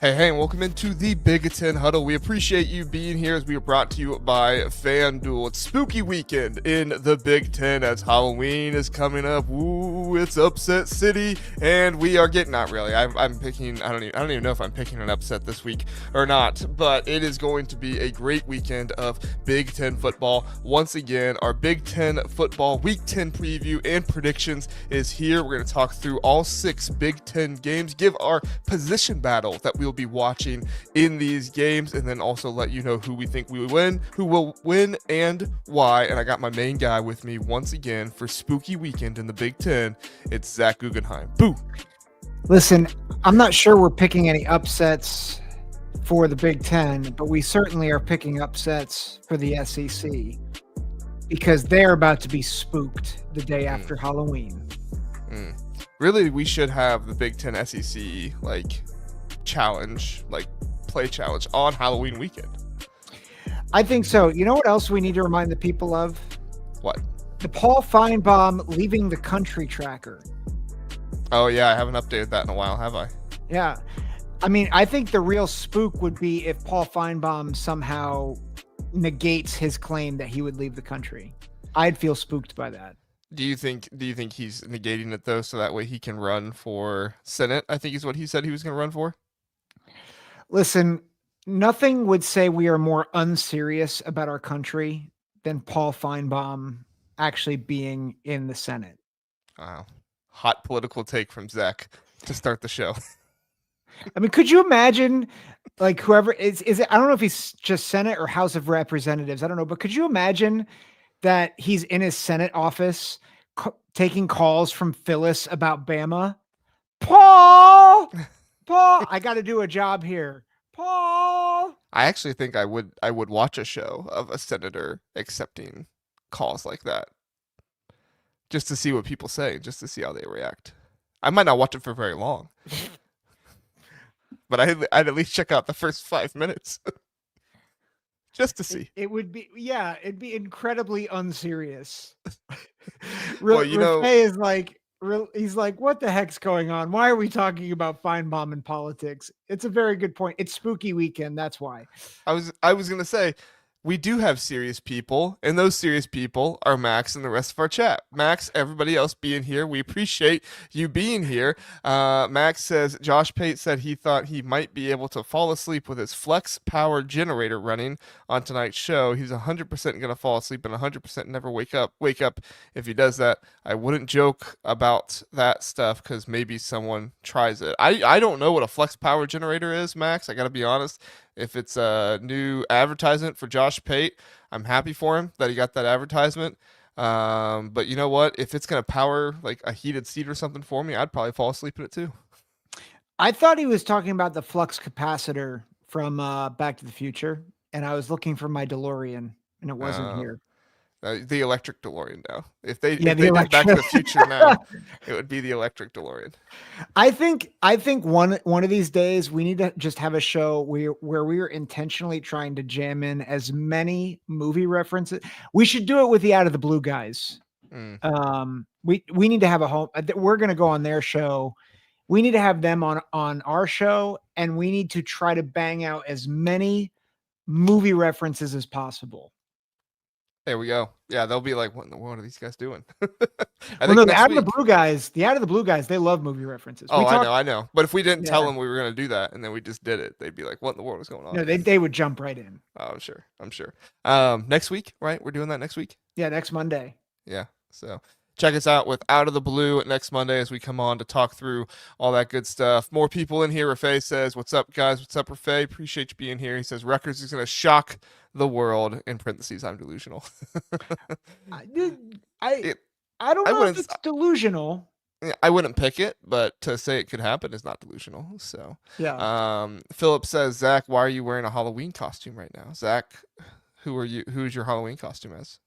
Hey, and welcome into the Big Ten Huddle. We appreciate you being here as we are brought to you by FanDuel. It's spooky weekend in the Big Ten as Halloween is coming up. Ooh, it's upset city, and we are getting, not really. I'm picking, I don't even know if I'm picking an upset this week or not, but it is going to be a great weekend of Big Ten football. Once again, our Big Ten football Week 10 preview and predictions is here. We're going to talk through all 6 Big Ten games, give our position battle that we'll be watching in these games, and then also let you know who we think we win, who will win, and why. And I got my main guy with me once again for spooky weekend in the Big Ten. It's Zach Guggenheim. Boo! Listen, I'm not sure we're picking any upsets for the Big Ten, but we certainly are picking upsets for the SEC because they're about to be spooked the day after Halloween. Really, we should have the Big Ten SEC challenge, play challenge on Halloween weekend. I think so. You know what else we need to remind the people of? What? The Paul Feinbaum leaving the country tracker. Oh yeah, I haven't updated that in a while, have I? Yeah. I mean, I think the real spook would be if Paul Feinbaum somehow negates his claim that he would leave the country. I'd feel spooked by that. Do you think he's negating it though, so that way he can run for Senate? I think is what he said he was going to run for. Listen, nothing would say we are more unserious about our country than Paul Feinbaum actually being in the Senate. Wow. Hot political take from Zach to start the show. I mean, could you imagine, whoever is it? I don't know if he's just Senate or House of Representatives. I don't know, but could you imagine that he's in his Senate office taking calls from Phyllis about Bama? Paul, I got to do a job here. Paul. I actually think I would watch a show of a senator accepting calls like that, just to see what people say, just to see how they react. I might not watch it for very long, but I'd at least check out the first 5 minutes. Just to see. It'd be incredibly unserious. Well, is he's like, what the heck's going on? Why are we talking about Feinbaum in politics? It's a very good point. It's spooky weekend. That's why. I was going to say, we do have serious people, and those serious people are Max and the rest of our chat. Max, everybody else being here, we appreciate you being here. Max says, Josh Pate said he thought he might be able to fall asleep with his flex power generator running on tonight's show. He's 100% going to fall asleep and 100% never wake up if he does that. I wouldn't joke about that stuff because maybe someone tries it. I don't know what a flex power generator is, Max. I got to be honest. If it's a new advertisement for Josh Pate, I'm happy for him that he got that advertisement. But you know what? If it's going to power like a heated seat or something for me, I'd probably fall asleep in it too. I thought he was talking about the flux capacitor from Back to the Future, and I was looking for my DeLorean, and it wasn't here. The electric DeLorean now. If they did Back to the Future now, it would be the electric DeLorean. I think one of these days we need to just have a show where we are intentionally trying to jam in as many movie references. We should do it with the Out of the Blue guys. We need to have a home. We're going to go on their show. We need to have them on our show, and we need to try to bang out as many movie references as possible. There we go. Yeah, they'll be like, what in the world are these guys doing? The Out of the Blue guys, they love movie references. I know. But if we didn't tell them we were going to do that and then we just did it, they'd be like, what in the world is going on? No, they would jump right in. Oh, I'm sure. Next week, right? We're doing that next week? Yeah, next Monday. Yeah, so check us out with Out of the Blue next Monday as we come on to talk through all that good stuff. More people in here. Rafay says, what's up, guys? What's up, Rafay? Appreciate you being here. He says, Rutgers is going to shock the world. In parentheses, I'm delusional. I don't know if it's delusional. I wouldn't pick it, but to say it could happen is not delusional. So, yeah. Philip says, Zach, why are you wearing a Halloween costume right now? Zach, who are you? Who's your Halloween costume as?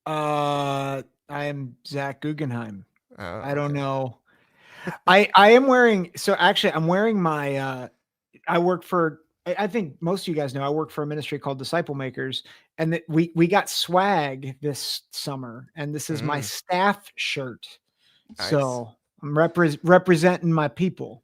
I am Zach Guggenheim. I don't know. I am wearing. So actually, I'm wearing my. I work for. I think most of you guys know I work for a ministry called Disciple Makers, and we got swag this summer, and this is my staff shirt. Nice. So I'm representing my people.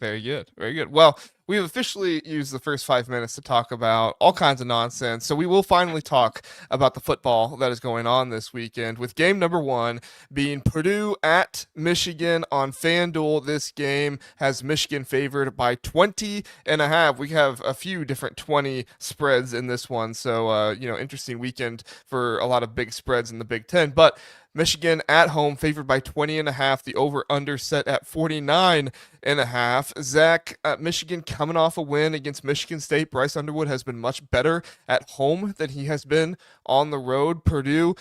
Very good. Very good. Well, we've officially used the first 5 minutes to talk about all kinds of nonsense. So we will finally talk about the football that is going on this weekend, with game number one being Purdue at Michigan on FanDuel. This game has Michigan favored by 20.5. We have a few different 20 spreads in this one. So, interesting weekend for a lot of big spreads in the Big Ten. But Michigan at home favored by 20.5. The over under set at 49.5. Zach, Michigan coming off a win against Michigan State. Bryce Underwood has been much better at home than he has been on the road. Purdue,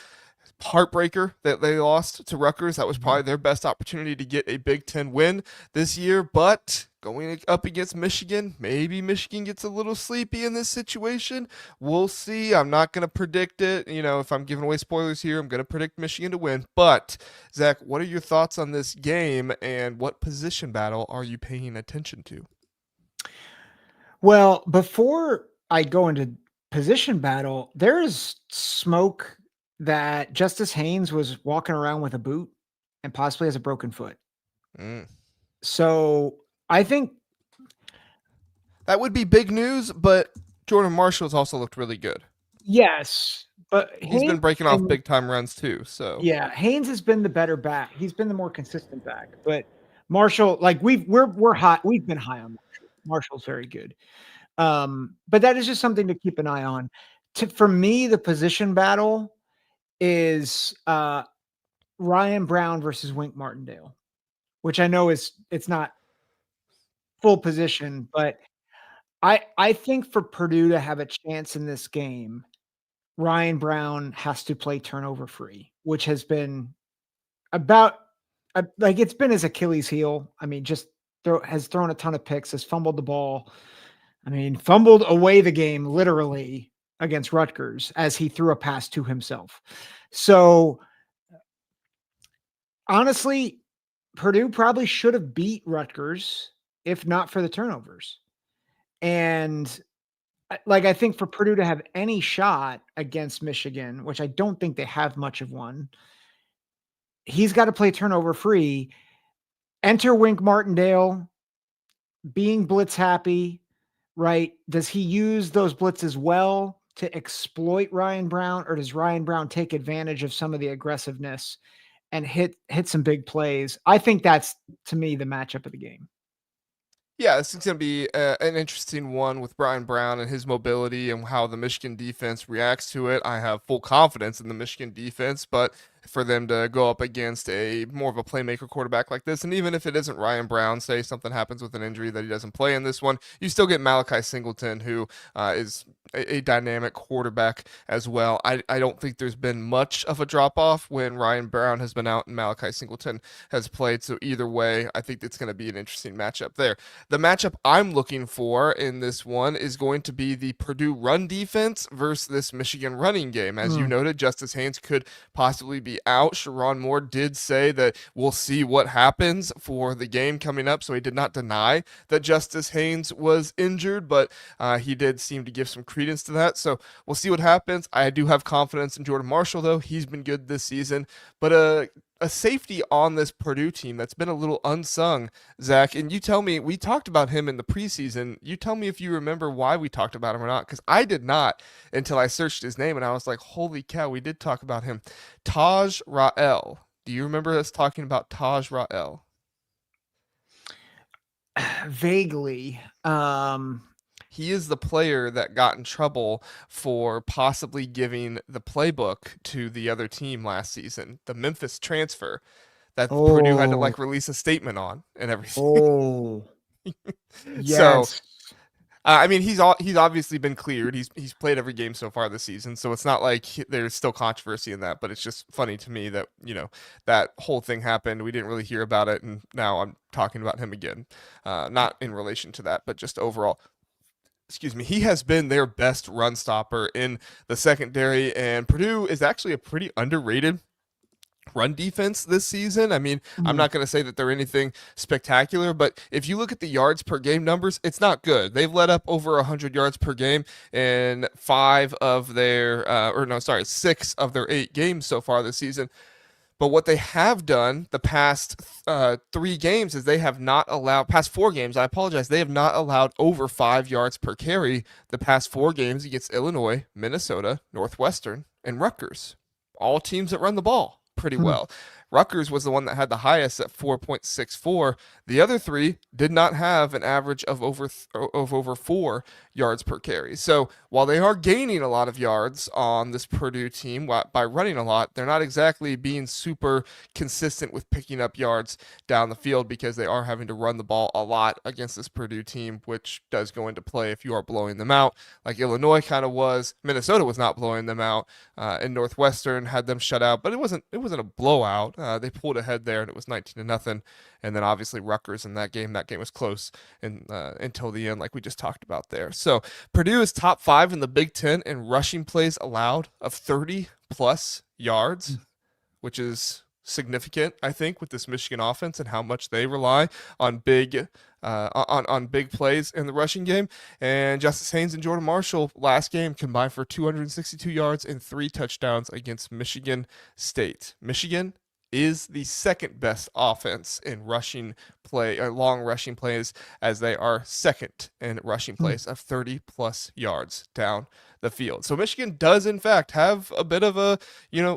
heartbreaker that they lost to Rutgers. That was probably their best opportunity to get a Big Ten win this year, but going up against Michigan, maybe Michigan gets a little sleepy in this situation. We'll see. I'm not going to predict it. If I'm giving away spoilers here, I'm going to predict Michigan to win. But, Zach, what are your thoughts on this game, and what position battle are you paying attention to? Well, before I go into position battle, there is smoke that Justice Haynes was walking around with a boot and possibly has a broken foot. So I think that would be big news, but Jordan Marshall's also looked really good. Yes, but he's been breaking off big time runs too. So yeah, Haynes has been the better back. He's been the more consistent back. But Marshall, like we're high. We've been high on Marshall. Marshall's very good. But that is just something to keep an eye on. For me, the position battle is Ryan Brown versus Wink Martindale, which I know it's not full position, but I think for Purdue to have a chance in this game, Ryan Brown has to play turnover free, which has been it's been his Achilles heel. I mean, has thrown a ton of picks, has fumbled the ball. I mean, fumbled away the game literally against Rutgers as he threw a pass to himself. So honestly, Purdue probably should have beat Rutgers if not for the turnovers. And I think for Purdue to have any shot against Michigan, which I don't think they have much of one, he's got to play turnover free. Enter Wink Martindale being blitz happy, right? Does he use those blitzes well to exploit Ryan Brown, or does Ryan Brown take advantage of some of the aggressiveness and hit some big plays? I think that's, to me, the matchup of the game. Yeah, this is going to be an interesting one with Ryan Brown and his mobility and how the Michigan defense reacts to it. I have full confidence in the Michigan defense, but for them to go up against a more of a playmaker quarterback like this, and even if it isn't Ryan Brown, say something happens with an injury that he doesn't play in this one, you still get Malachi Singleton, who is a dynamic quarterback as well. I don't think there's been much of a drop-off when Ryan Brown has been out and Malachi Singleton has played, so either way, I think it's going to be an interesting matchup there. The matchup I'm looking for in this one is going to be the Purdue run defense versus this Michigan running game. As you noted, Justice Haynes could possibly be out. Sharon Moore did say that we'll see what happens for the game coming up, so he did not deny that Justice Haynes was injured, but he did seem to give some credence to that, so we'll see what happens. I do have confidence in Jordan Marshall, though. He's been good this season, but a safety on this Purdue team that's been a little unsung, Zach, and you tell me, we talked about him in the preseason. You tell me if you remember why we talked about him or not, because I did not until I searched his name, and I was like, holy cow, we did talk about him. Taj Rael. Do you remember us talking about Taj Rael? Vaguely. He is the player that got in trouble for possibly giving the playbook to the other team last season, the Memphis transfer that Purdue had to release a statement on and everything. Oh, yes. So, I mean, he's obviously been cleared. He's played every game so far this season, so it's not like there's still controversy in that. But it's just funny to me that that whole thing happened. We didn't really hear about it, and now I'm talking about him again. Not in relation to that, but just overall. Excuse me, he has been their best run stopper in the secondary, and Purdue is actually a pretty underrated run defense this season. I mean, I'm not going to say that they're anything spectacular, but if you look at the yards per game numbers, it's not good. They've let up over 100 yards per game in 6 of their 8 games so far this season. But what they have done the past 3 games is they have not allowed, past 4 games, I apologize, they have not allowed over 5 yards per carry the past 4 games against Illinois, Minnesota, Northwestern, and Rutgers. All teams that run the ball pretty well. Rutgers was the one that had the highest at 4.64. The other 3 did not have an average of over 4 yards per carry. So while they are gaining a lot of yards on this Purdue team by running a lot, they're not exactly being super consistent with picking up yards down the field because they are having to run the ball a lot against this Purdue team, which does go into play if you are blowing them out, like Illinois kind of was. Minnesota was not blowing them out, and Northwestern had them shut out, but it wasn't a blowout. They pulled ahead there, and it was 19-0. And then obviously Rutgers in that game was close until the end, like we just talked about there. So Purdue is top 5 in the Big Ten in rushing plays allowed of 30 plus yards, which is significant, I think, with this Michigan offense and how much they rely on big plays in the rushing game. And Justice Haynes and Jordan Marshall last game combined for 262 yards and 3 touchdowns against Michigan State. Michigan is the second best offense in rushing play, long rushing plays, as they are second in rushing plays of 30 plus yards down the field. So Michigan does in fact have a bit of a,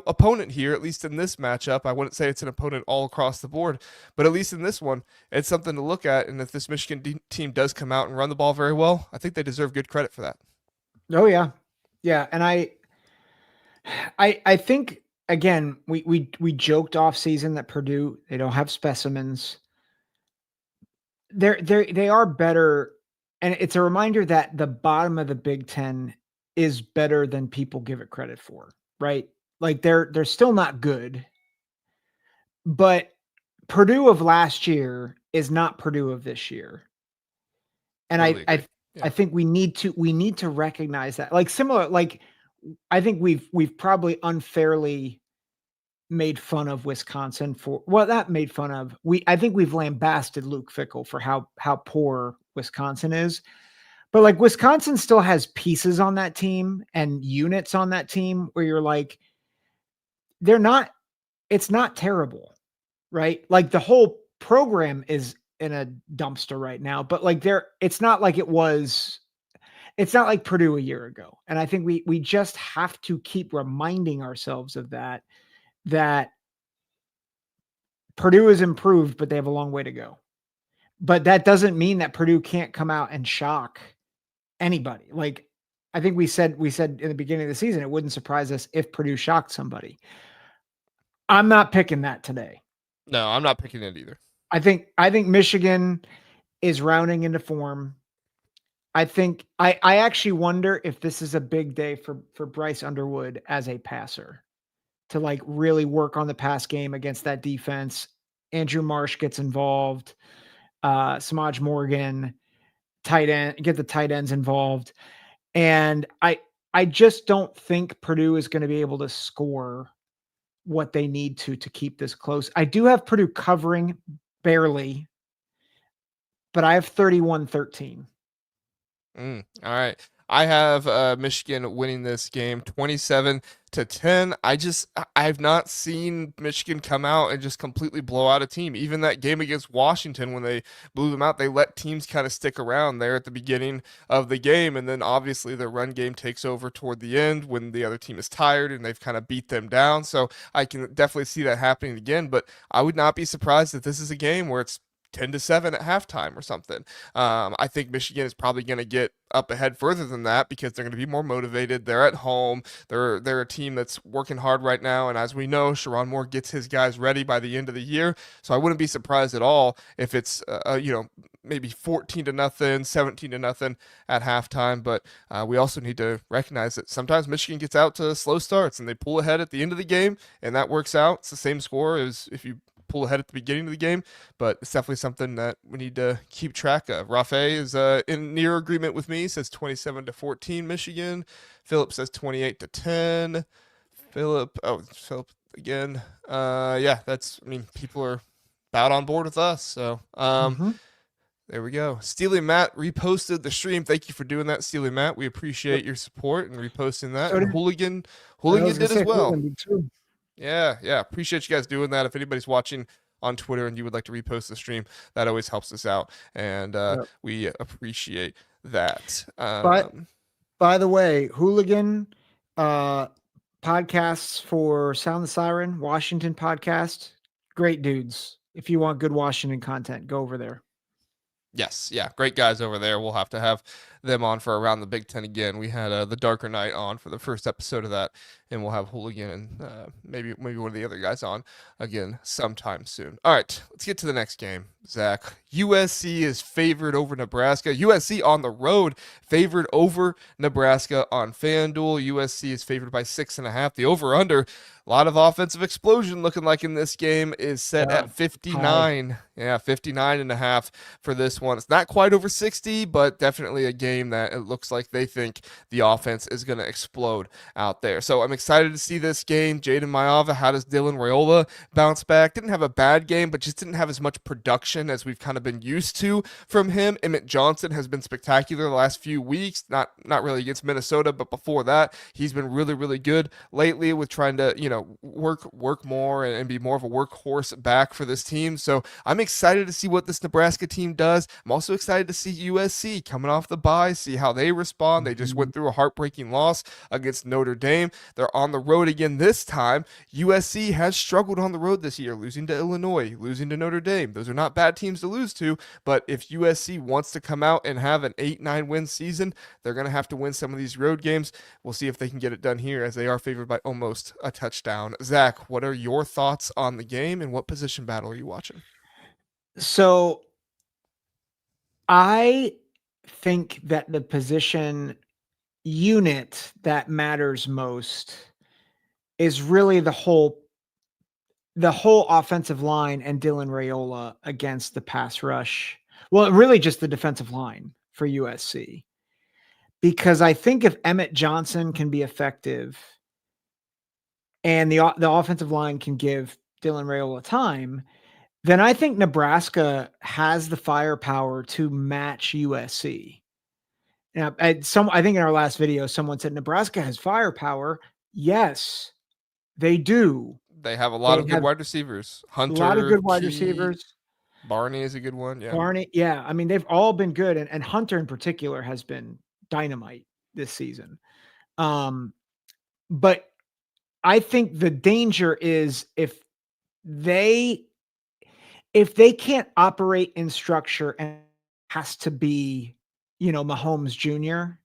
opponent here, at least in this matchup. I wouldn't say it's an opponent all across the board, but at least in this one, it's something to look at. And if this Michigan team does come out and run the ball very well, I think they deserve good credit for that. Oh yeah. Yeah. And I think, again, we joked off season that Purdue, they don't have specimens. They are better, and it's a reminder that the bottom of the Big Ten is better than people give it credit for, right? Like they're still not good, but Purdue of last year is not Purdue of this year. And I think we need to recognize that. Like similar, like I think we've probably unfairly made fun of Wisconsin for, well, not made fun of. I think we've lambasted Luke Fickell for how poor Wisconsin is. But like Wisconsin still has pieces on that team and units on that team where you're like, it's not terrible, right? Like the whole program is in a dumpster right now, but like it's not like it's not like Purdue a year ago. And I think we just have to keep reminding ourselves of that Purdue is improved, but they have a long way to go. But that doesn't mean that Purdue can't come out and shock anybody. Like I think we said in the beginning of the season, it wouldn't surprise us if Purdue shocked somebody. I'm not picking that today. No, I'm not picking it either. I think Michigan is rounding into form. I think I actually wonder if this is a big day for Bryce Underwood as a passer to like really work on the pass game against that defense. Andrew Marsh gets involved, Samaj Morgan, get the tight ends involved. And I just don't think Purdue is going to be able to score what they need to keep this close. I do have Purdue covering barely, but I have 31-13. All right. I have Michigan winning this game 27-10. I've not seen Michigan come out and just completely blow out a team. Even that game against Washington, when they blew them out, they let teams kind of stick around there at the beginning of the game. And then obviously the run game takes over toward the end when the other team is tired and they've kind of beat them down. So I can definitely see that happening again. But I would not be surprised if this is a game where it's 10-7 at halftime or something. I think Michigan is probably going to get up ahead further than that because they're going to be more motivated. They're at home. They're a team that's working hard right now. And as we know, Sharon Moore gets his guys ready by the end of the year. So I wouldn't be surprised at all if it's, maybe 14-0, 17-0 at halftime. But we also need to recognize that sometimes Michigan gets out to slow starts and they pull ahead at the end of the game, and that works out. It's the same score as if you pull ahead at the beginning of the game, but it's definitely something that we need to keep track of. Rafe is in near agreement with me, says 27-14 Michigan. Philip says 28-10. Philip again. People are about on board with us. So There we go. Steely Matt reposted the stream. Thank you for doing that, Steely Matt. We appreciate your support and reposting that. And Hooligan did as well. Yeah. Appreciate you guys doing that. If anybody's watching on Twitter and you would like to repost the stream, that always helps us out, and Yep. we appreciate that. But by the way, Hooligan uh, podcasts for Sound the Siren, Washington podcast, great dudes. If you want good Washington content, go over there. Yes, yeah, great guys over there. We'll have to have them on for Around the Big Ten again. We had the Darker Knight on for the first episode of that, and we'll have Hooligan and maybe one of the other guys on again sometime soon. All right, let's get to the next game. Zach, USC is favored over Nebraska. USC on the road favored over Nebraska on FanDuel. USC is favored by 6.5. The over/under. A lot of offensive explosion looking like in this game is set at 59. High. Yeah, 59.5 for this one. It's not quite over 60, but definitely a game that it looks like they think the offense is going to explode out there. So I'm excited to see this game. Jaden Mayava, how does Dylan Raiola bounce back? Didn't have a bad game, but just didn't have as much production as we've kind of been used to from him. Emmett Johnson has been spectacular the last few weeks. Not really against Minnesota, but before that, he's been really good lately with trying to, work more and be more of a workhorse back for this team. So I'm excited to see what this Nebraska team does. I'm also excited to see USC coming off the bye, see how they respond. They just went through a heartbreaking loss against Notre Dame. They're on the road again this time. USC has struggled on the road this year, losing to Illinois, losing to Notre Dame. Those are not bad teams to lose to, but if USC wants to come out and have an 8-9 win season, they're going to have to win some of these road games. We'll see if they can get it done here, as they are favored by almost a touchdown. Zach, what are your thoughts on the game, and what position battle are you watching? So I think that the position unit that matters most is really the whole offensive line and Dylan Raiola against the pass rush. Well, really just the defensive line for USC. Because I think if Emmett Johnson can be effective and the offensive line can give Dylan Raiola time, then I think Nebraska has the firepower to match USC. Now, I think in our last video, someone said Nebraska has firepower. Yes, they do. They have a lot of good wide receivers. Hunter, a lot of good wide Key, receivers. Barney is a good one. Yeah. Barney, yeah. I mean, they've all been good, and Hunter in particular has been dynamite this season. But I think the danger is if they can't operate in structure and has to be, Mahomes Jr.,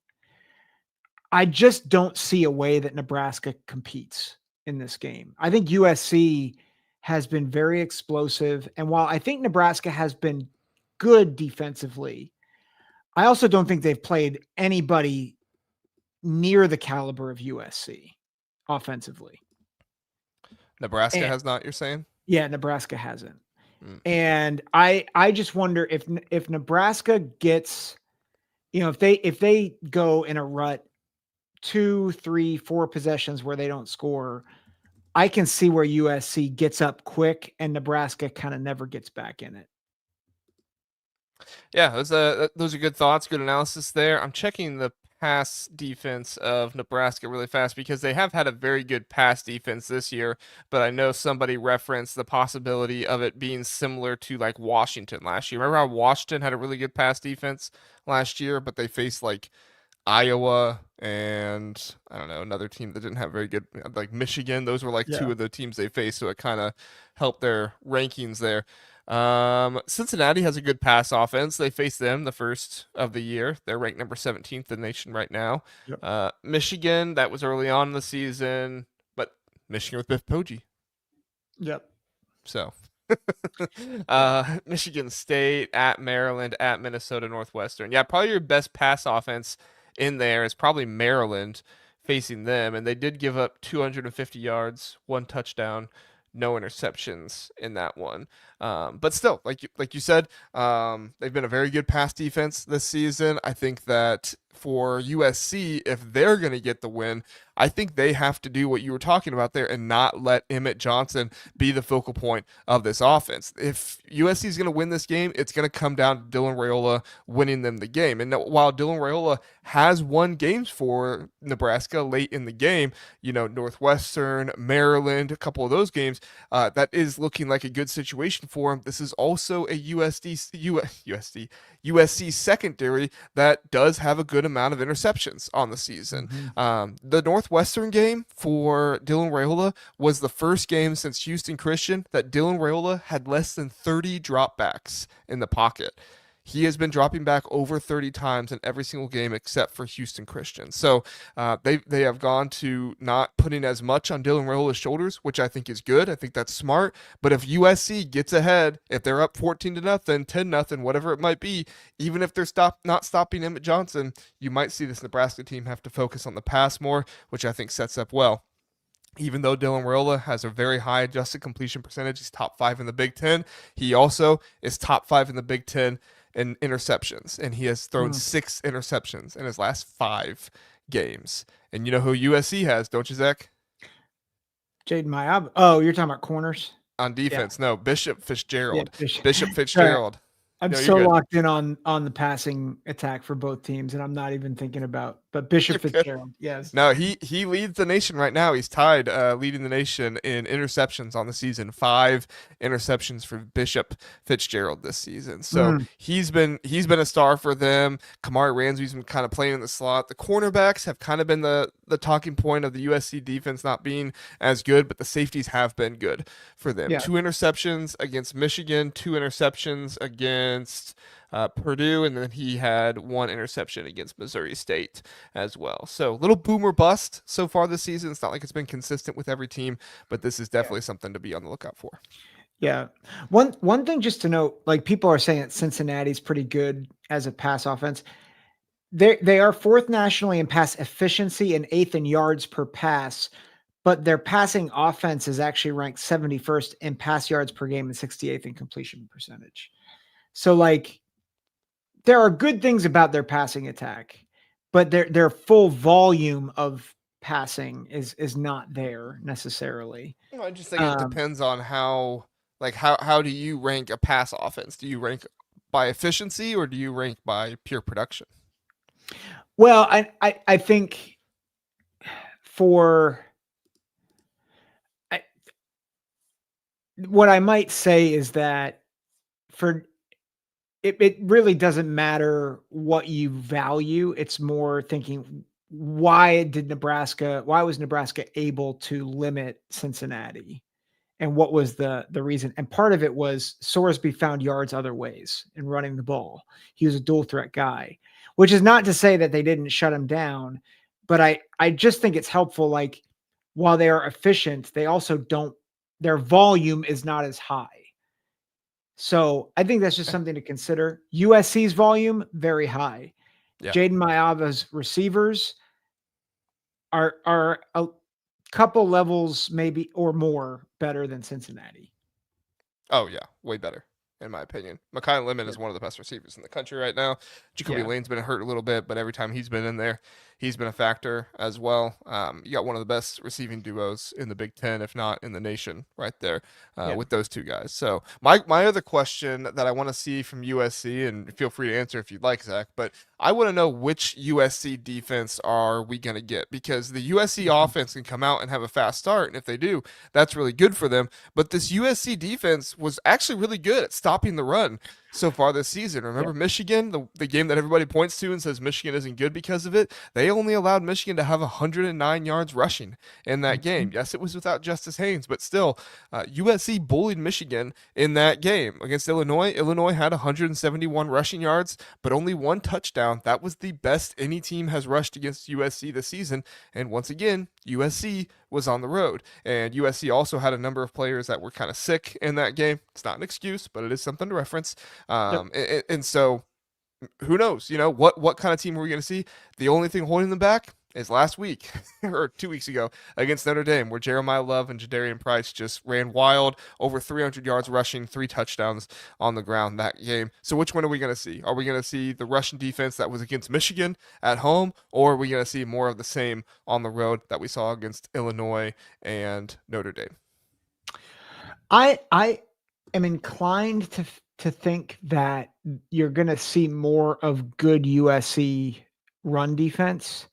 I just don't see a way that Nebraska competes in this game. I think USC has been very explosive. And while I think Nebraska has been good defensively, I also don't think they've played anybody near the caliber of USC offensively. Nebraska has not, you're saying? Yeah, Nebraska hasn't. And I just wonder if Nebraska gets, if they go in a rut 2, 3, 4 possessions where they don't score, I can see where USC gets up quick and Nebraska kind of never gets back in it. Yeah, those are good thoughts, good analysis there. I'm checking the pass defense of Nebraska really fast because they have had a very good pass defense this year, but I know somebody referenced the possibility of it being similar to like Washington last year. Remember how Washington had a really good pass defense last year, but they faced like Iowa and I don't know, another team that didn't have very good, like Michigan. Those were like two of the teams they faced, so it kind of helped their rankings there. Cincinnati has a good pass offense. They faced them the first of the year. They're ranked number 17th in the nation right now. Yep. Michigan, that was early on in the season, but Michigan with Biff Poggi. Yep. So Michigan State, at Maryland, at Minnesota Northwestern. Yeah, probably your best pass offense in there is probably Maryland facing them, and they did give up 250 yards, 1 touchdown, no interceptions in that one. But still, like you said, they've been a very good pass defense this season. I think that for USC, if they're going to get the win, I think they have to do what you were talking about there and not let Emmett Johnson be the focal point of this offense. If USC is going to win this game, it's going to come down to Dylan Raiola winning them the game. And while Dylan Raiola has won games for Nebraska late in the game, Northwestern, Maryland, a couple of those games, that is looking like a good situation for him. This is also a USC secondary that does have a good amount of interceptions on the season. The Northwestern game for Dylan Raiola was the first game since Houston Christian that Dylan Raiola had less than 30 dropbacks in the pocket. He has been dropping back over 30 times in every single game except for Houston Christian. So they have gone to not putting as much on Dylan Raiola's shoulders, which I think is good. I think that's smart. But if USC gets ahead, if they're up 14-0, 10-0, whatever it might be, even if they're not stopping Emmett Johnson, you might see this Nebraska team have to focus on the pass more, which I think sets up well. Even though Dylan Raiola has a very high adjusted completion percentage, he's top 5 in the Big Ten. He also is top 5 in the Big Ten in interceptions, and he has thrown 6 interceptions in his last 5 games. And you know who USC has, don't you, Zach? Jaden Mayab. Oh, you're talking about corners? On defense, no, Bishop Fitzgerald. Yeah, Bishop Fitzgerald. I'm so locked in on the passing attack for both teams, and I'm not even thinking about. But Bishop Fitzgerald, yes. No, he leads the nation right now. He's tied leading the nation in interceptions on the season. 5 interceptions for Bishop Fitzgerald this season. So he's been a star for them. Kamari Ransby's been kind of playing in the slot. The cornerbacks have kind of been the talking point of the USC defense not being as good, but the safeties have been good for them. 2 interceptions against Michigan, 2 interceptions against Purdue, and then he had 1 interception against Missouri State as well. So little boomer bust so far this season. It's not like it's been consistent with every team, but this is definitely something to be on the lookout for. Yeah. One thing just to note, like people are saying that Cincinnati's pretty good as a pass offense. They are 4th nationally in pass efficiency and 8th in yards per pass, but their passing offense is actually ranked 71st in pass yards per game and 68th in completion percentage. So like there are good things about their passing attack, but their full volume of passing is not there necessarily. I just think it depends on how do you rank a pass offense? Do you rank by efficiency or do you rank by pure production? Well, I think what I might say is that it really doesn't matter what you value. It's more thinking, why was Nebraska able to limit Cincinnati? And what was the reason? And part of it was Sorsby found yards other ways in running the ball. He was a dual threat guy, which is not to say that they didn't shut him down, but I just think it's helpful. Like while they are efficient, they also their volume is not as high. So I think that's just something to consider. USC's volume, very high. Yeah. Jaden Mayava's receivers are a couple levels maybe or more better than Cincinnati. Oh, yeah. Way better, in my opinion. Mekhi Lemon is one of the best receivers in the country right now. Jacoby Lane's been hurt a little bit, but every time he's been in there, he's been a factor as well. You got one of the best receiving duos in the Big Ten, if not in the nation, right there with those 2 guys. So my other question that I want to see from USC, and feel free to answer if you'd like, Zach, but I want to know which USC defense are we going to get, because the USC offense can come out and have a fast start, and if they do, that's really good for them. But this USC defense was actually really good at stopping the run so far this season. Remember Michigan, the game that everybody points to and says Michigan isn't good because of it? They only allowed Michigan to have 109 yards rushing in that game. Yes, it was without Justice Haynes, but still, USC bullied Michigan in that game. Against Illinois, Illinois had 171 rushing yards, but only 1 touchdown. That was the best any team has rushed against USC this season. And once again, USC was on the road. And USC also had a number of players that were kind of sick in that game. It's not an excuse, but it is something to reference. And so who knows, what kind of team are we going to see? The only thing holding them back, is last week or 2 weeks ago against Notre Dame, where Jeremiah Love and Jadarian Price just ran wild, over 300 yards rushing, 3 touchdowns on the ground that game. So which one are we going to see? Are we going to see the Russian defense that was against Michigan at home, or are we going to see more of the same on the road that we saw against Illinois and Notre Dame? I am inclined to think that you're going to see more of good USC run defense.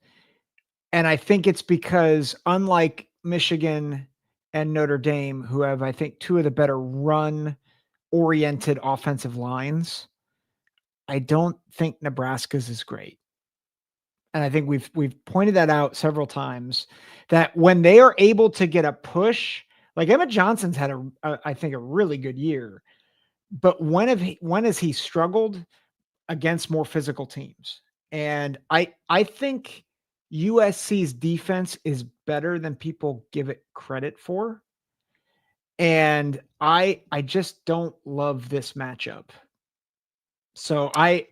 And I think it's because unlike Michigan and Notre Dame, who have, I think, two of the better run oriented offensive lines, I don't think Nebraska's is great. And I think we've pointed that out several times, that when they are able to get a push, like Emmett Johnson's had I think a really good year, but when has he struggled against more physical teams? And I think USC's defense is better than people give it credit for. And I just don't love this matchup. So I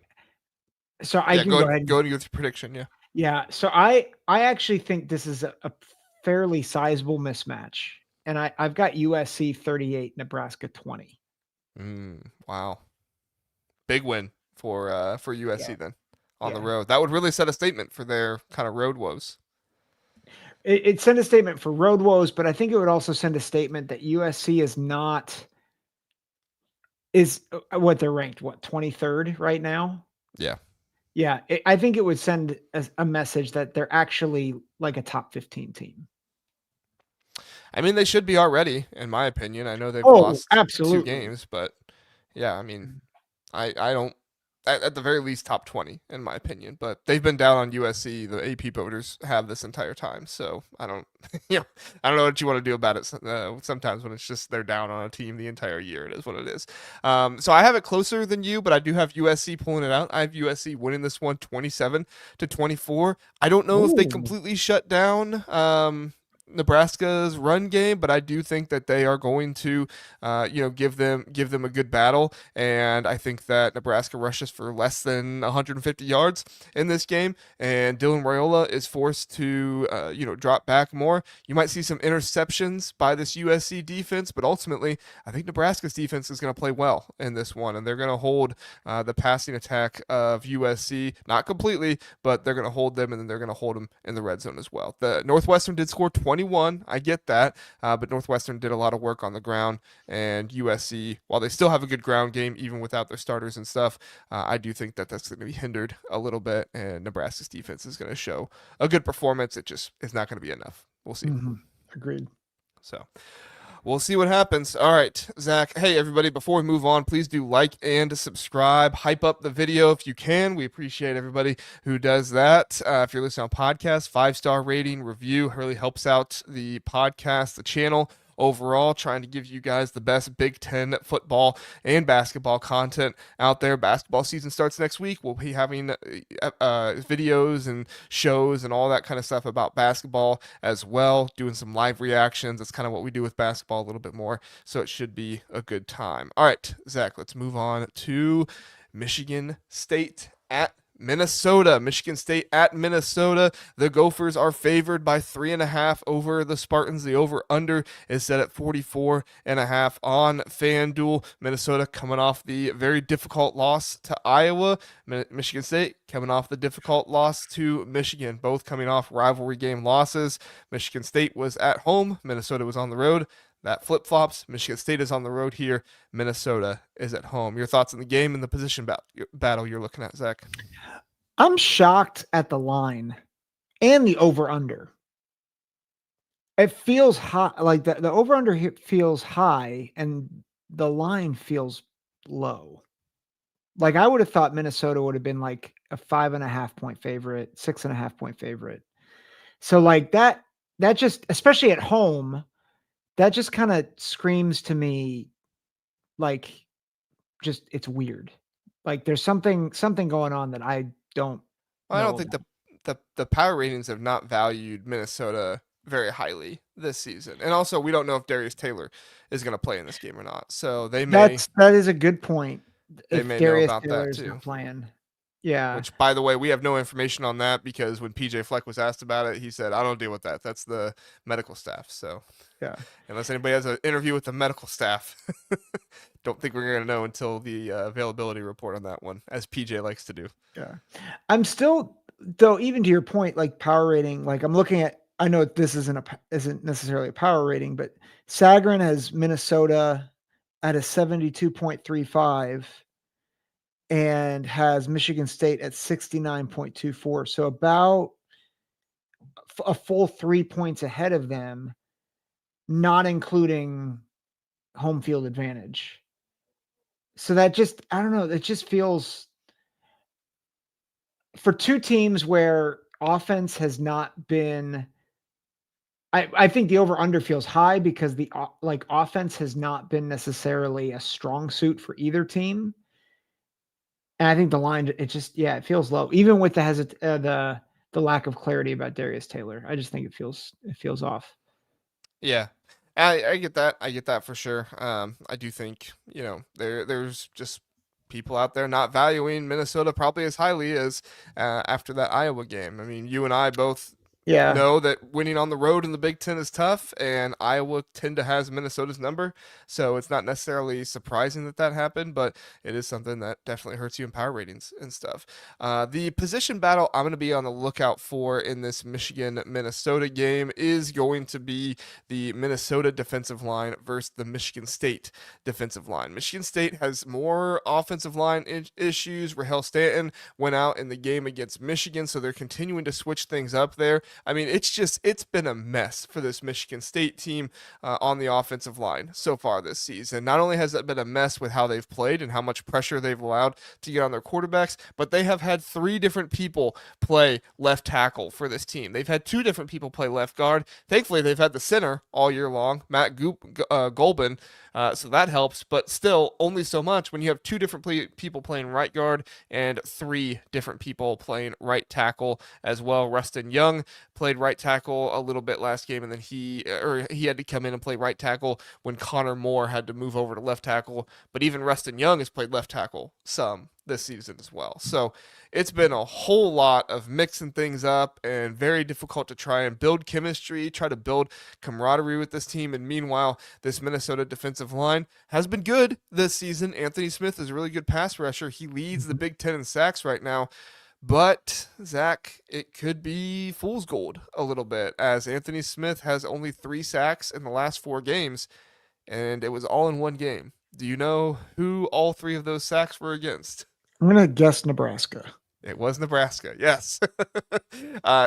can go ahead. Go with your prediction. Yeah. Yeah. So I actually think this is a fairly sizable mismatch. And I've got USC 38, Nebraska 20. Wow. Big win for USC then on the Yeah. road. That would really set a statement for their kind of road woes. It sent a statement for road woes, but I think it would also send a statement that USC is what they're ranked, 23rd right now? Yeah. Yeah. I think it would send a message that they're actually like a top 15 team. I mean, they should be already, in my opinion. I know they've lost absolutely 2 games, but yeah, I mean, I don't, at the very least, top 20, in my opinion. But they've been down on USC. The AP voters have this entire time. So I don't, I don't know what you want to do about it. Sometimes when it's just they're down on a team the entire year, it is what it is. So I have it closer than you, but I do have USC pulling it out. I have USC winning this one 27-24. I don't know if they completely shut down Nebraska's run game, but I do think that they are going to, give them a good battle, and I think that Nebraska rushes for less than 150 yards in this game, and Dylan Raiola is forced to, drop back more. You might see some interceptions by this USC defense, but ultimately, I think Nebraska's defense is going to play well in this one, and they're going to hold the passing attack of USC, not completely, but they're going to hold them, and then they're going to hold them in the red zone as well. The Northwestern did score 21. I get that, but Northwestern did a lot of work on the ground, and USC, while they still have a good ground game, even without their starters and stuff, I do think that that's going to be hindered a little bit, and Nebraska's defense is going to show a good performance. It just is not going to be enough. We'll see. Agreed. So we'll see what happens. All right, Zach. Hey, everybody, before we move on, please do like and subscribe. Hype up the video if you can. We appreciate everybody who does that. If you're listening on podcast, 5-star rating, review really helps out the podcast, the channel. Overall, trying to give you guys the best Big Ten football and basketball content out there. Basketball season starts next week. We'll be having videos and shows and all that kind of stuff about basketball as well, doing some live reactions. That's kind of what we do with basketball a little bit more, so it should be a good time. All right, Zach, let's move on to Michigan State at Minnesota. Michigan State at Minnesota. The Gophers are favored by 3.5 over the Spartans. The over-under is set at 44.5 on FanDuel. Minnesota coming off the very difficult loss to Iowa. Michigan State coming off the difficult loss to Michigan. Both coming off rivalry game losses. Michigan State was at home. Minnesota was on the road. That flip-flops. Michigan State is on the road here. Minnesota is at home. Your thoughts on the game and the position battle you're looking at, Zach? I'm shocked at the line and the over-under. It feels high, like the over-under feels high and the line feels low. Like I would have thought Minnesota would have been like a 5.5 point favorite, 6.5 point favorite. So like that just, especially at home, that just kind of screams to me like just it's weird. Like there's something going on that I don't I know don't think about. the power ratings have not valued Minnesota very highly this season. And also we don't know if Darius Taylor is going to play in this game or not. So they may That is a good point. they If may know Darius about Taylor that is too. not playing. Yeah. Which, by the way, we have no information on that because when PJ Fleck was asked about it, he said, "I don't deal with that. That's the medical staff." So Yeah. unless anybody has an interview with the medical staff, don't think we're going to know until the availability report on that one, as PJ likes to do. Yeah. I'm still, though, even to your point, like power rating, like I'm looking at, I know this isn't necessarily a power rating, but Sagarin has Minnesota at a 72.35 and has Michigan State at 69.24. So about a full 3 points ahead of them, not including home field advantage. So that just, I don't know, it just feels for two teams where offense has not been. I think the over under feels high because the like offense has not been necessarily a strong suit for either team. And I think the line, it just, yeah, it feels low, even with the lack of clarity about Darius Taylor. I just think it feels off. Yeah. I get that. I get that for sure. I do think, there's just people out there not valuing Minnesota probably as highly as after that Iowa game. I mean, you and I both Yeah, know that winning on the road in the Big Ten is tough, and Iowa tend to has Minnesota's number, so it's not necessarily surprising that that happened, but it is something that definitely hurts you in power ratings and stuff. The position battle I'm going to be on the lookout for in this Michigan-Minnesota game is going to be the Minnesota defensive line versus the Michigan State defensive line. Michigan State has more offensive line issues. Rahel Stanton went out in the game against Michigan, so they're continuing to switch things up there. I mean, it's been a mess for this Michigan State team on the offensive line so far this season. Not only has it been a mess with how they've played and how much pressure they've allowed to get on their quarterbacks, but they have had three different people play left tackle for this team. They've had two different people play left guard. Thankfully, they've had the center all year long, Matt Golbin. So that helps, but still only so much when you have two different people playing right guard and three different people playing right tackle as well. Rustin Young played right tackle a little bit last game, and then he had to come in and play right tackle when Connor Moore had to move over to left tackle. But even Rustin Young has played left tackle some this season as well. So it's been a whole lot of mixing things up and very difficult to try and build chemistry, try to build camaraderie with this team. And meanwhile, this Minnesota defensive line has been good this season. Anthony Smith is a really good pass rusher. He leads the Big Ten in sacks right now. But, Zach, it could be fool's gold a little bit, as Anthony Smith has only 3 sacks in the last 4 games, and it was all in one game. Do you know who all 3 of those sacks were against? I'm gonna guess Nebraska. It was Nebraska, yes.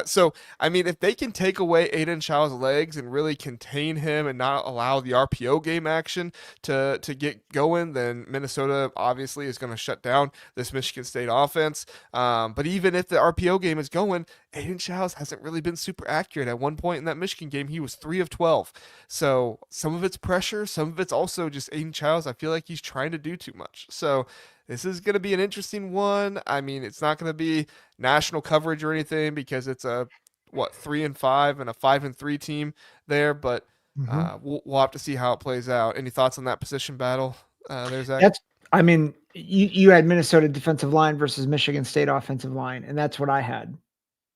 So, I mean, if they can take away Aiden Child's legs and really contain him and not allow the RPO game action to get going, then Minnesota obviously is going to shut down this Michigan State offense. But even if the RPO game is going, Aiden Childs hasn't really been super accurate. At one point in that Michigan game, he was 3 of 12. So some of it's pressure, some of it's also just Aiden Childs. I feel like he's trying to do too much. So this is going to be an interesting one. I mean, it's not going to be national coverage or anything because it's a 3-5 and a 5-3 team there, but we'll have to see how it plays out. Any thoughts on that position battle there, Zach? I mean, you had Minnesota defensive line versus Michigan State offensive line, and that's what I had.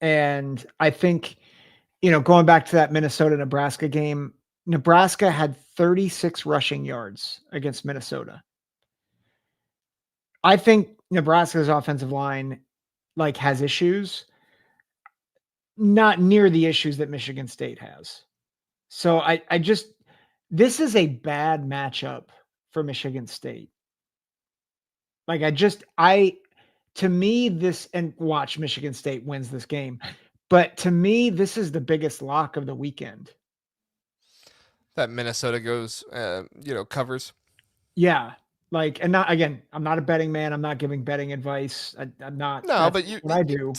And I think, going back to that Minnesota Nebraska game, Nebraska had 36 rushing yards against Minnesota. I think Nebraska's offensive line has issues, not near the issues that Michigan State has. So I just, this is a bad matchup for Michigan State. To me, this, and watch Michigan State wins this game, but to me, this is the biggest lock of the weekend. That Minnesota goes, covers. Yeah. And not, again, I'm not a betting man. I'm not giving betting advice. I'm not. No, but what I do.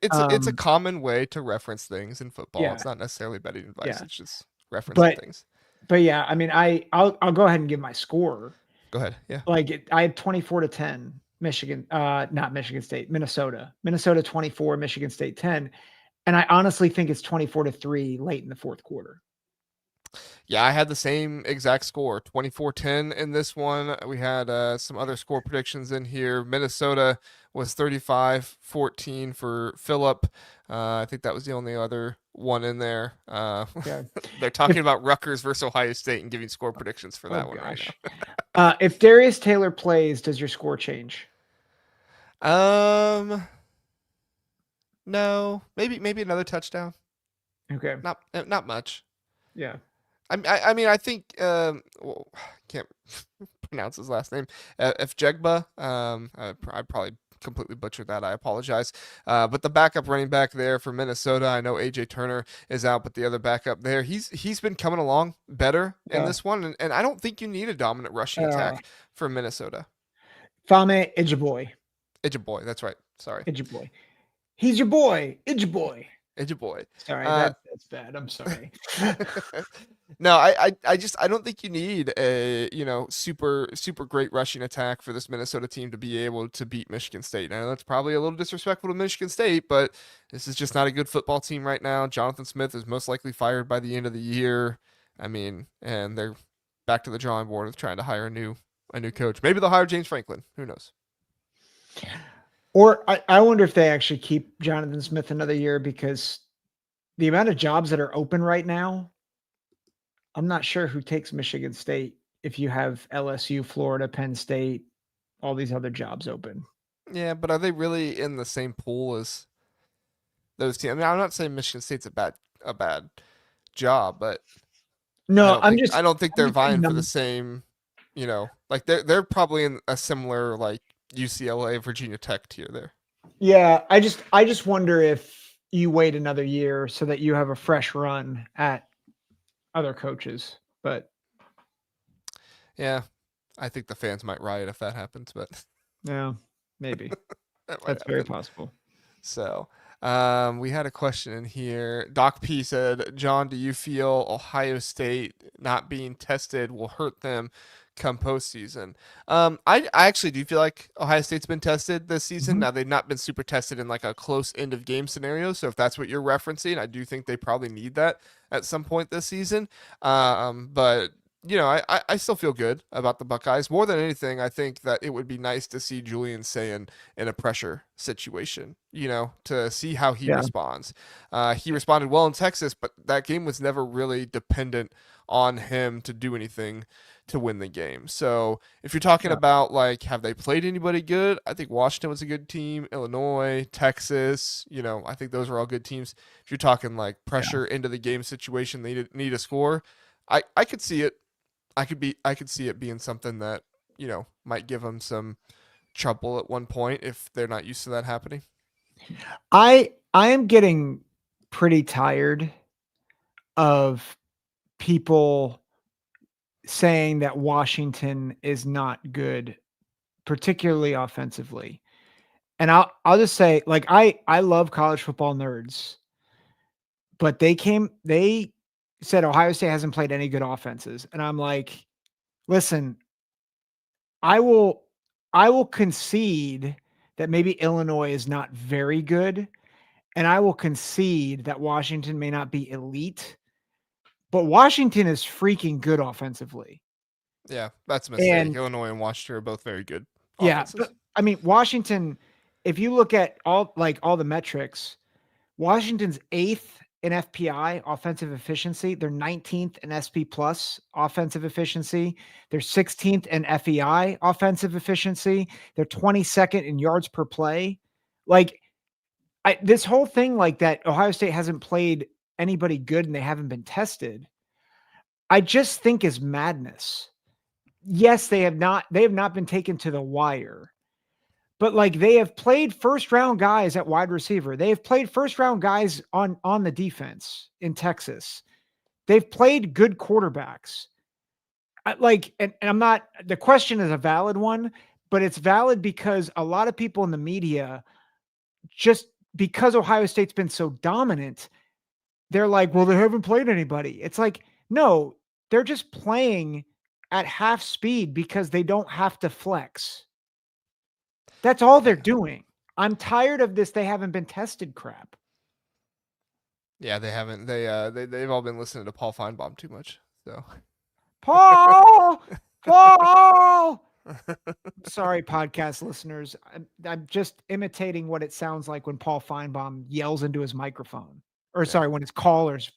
It's a common way to reference things in football. Yeah. It's not necessarily betting advice. Yeah. It's just referencing things. But yeah, I mean, I'll go ahead and give my score. Go ahead. Yeah. I had 24-10 Michigan, not Michigan State, Minnesota 24, Michigan State 10. And I honestly think it's 24-3 late in the fourth quarter. Yeah, I had the same exact score, 24-10 in this one. We had some other score predictions in here. Minnesota was 35-14 for Phillip. I think that was the only other one in there. Yeah. They're talking If about Rutgers versus Ohio State and giving score predictions for oh that one right gosh. If Darius Taylor plays, does your score change? now. No, maybe another touchdown. Okay. Not much. Yeah. I mean, I think well, can't pronounce his last name. If Jegba, I probably completely butchered that. I apologize. But the backup running back there for Minnesota, I know AJ Turner is out, but the other backup there, he's been coming along better in Yeah. this one, and I don't think you need a dominant rushing Uh, attack for Minnesota. Fame Ijaboy. Ejeboy, that's right. Sorry, Ijaboy. He's your boy. Ijaboy. Ejeboy. Sorry, Uh, that's bad. I'm sorry. No, I don't think you need a, super great rushing attack for this Minnesota team to be able to beat Michigan State. I know that's probably a little disrespectful to Michigan State, but this is just not a good football team right now. Jonathan Smith is most likely fired by the end of the year. I mean, and they're back to the drawing board of trying to hire a new coach. Maybe they'll hire James Franklin. Who knows? Or I wonder if they actually keep Jonathan Smith another year because the amount of jobs that are open right now, I'm not sure who takes Michigan State if you have LSU, Florida, Penn State, all these other jobs open. Yeah, but are they really in the same pool as those teams? I mean, I'm not saying Michigan State's a bad job, but I No, don't think I don't think I'm they're just saying vying for the same, like they're probably in a similar like UCLA, Virginia Tech tier there. yeah, I just wonder if you wait another year so that you have a fresh run at other coaches. But Yeah, I think the fans might riot if that happens, but yeah, maybe. that might That's very happen. possible. So, we had a question in here. Doc P said, "John, do you feel Ohio State not being tested will hurt them come postseason?" I actually do feel like Ohio State's been tested this season. Mhm. Now they've not been super tested in like a close end of game scenario. So if that's what you're referencing, I do think they probably need that at some point this season. But I still feel good about the Buckeyes. More than anything, I think that it would be nice to see Julian Sayin in a pressure situation, to see how he Yeah. responds. He responded well in Texas, but that game was never really dependent on him to do anything to win the game. So if you're talking Yeah. about like, have they played anybody good? I think Washington was a good team. Illinois, Texas, I think those are all good teams. If you're talking like Yeah. pressure into the game situation, they need a score. I could see it. I could see it being something that, might give them some trouble at one point if they're not used to that happening. I am getting pretty tired of people saying that Washington is not good, particularly offensively. And I'll just say, like, I love college football nerds, but they said Ohio State hasn't played any good offenses. And I'm like, listen, I will I will concede that maybe Illinois is not very good, and I will concede that Washington may not be elite, but Washington is freaking good offensively. Yeah, that's a mistake. And Illinois and Washington are both very good yeah, offenses. but I mean, Washington, if you look at all the metrics, Washington's 8th in FPI offensive efficiency. They're 19th in SP plus offensive efficiency. They're 16th in FEI offensive efficiency. They're 22nd in yards per play. Like this whole thing, like that Ohio State hasn't played anybody good and they haven't been tested. I just think is madness. Yes, they have not been taken to the wire. But like they have played first round guys at wide receiver. They have played first round guys on the defense in Texas. They've played good quarterbacks. And I'm not, the question is a valid one, but it's valid because a lot of people in the media, just because Ohio State's been so dominant, they're like, well, they haven't played anybody. It's like, no, they're just playing at half speed because they don't have to flex. That's all they're Yeah. doing. I'm tired of this. They haven't been tested crap. Yeah, they haven't. They've all been listening to Paul Feinbaum too much. So, Paul. Sorry, podcast listeners. I'm just imitating what it sounds like when Paul Feinbaum yells into his microphone. Or yeah, sorry, when his callers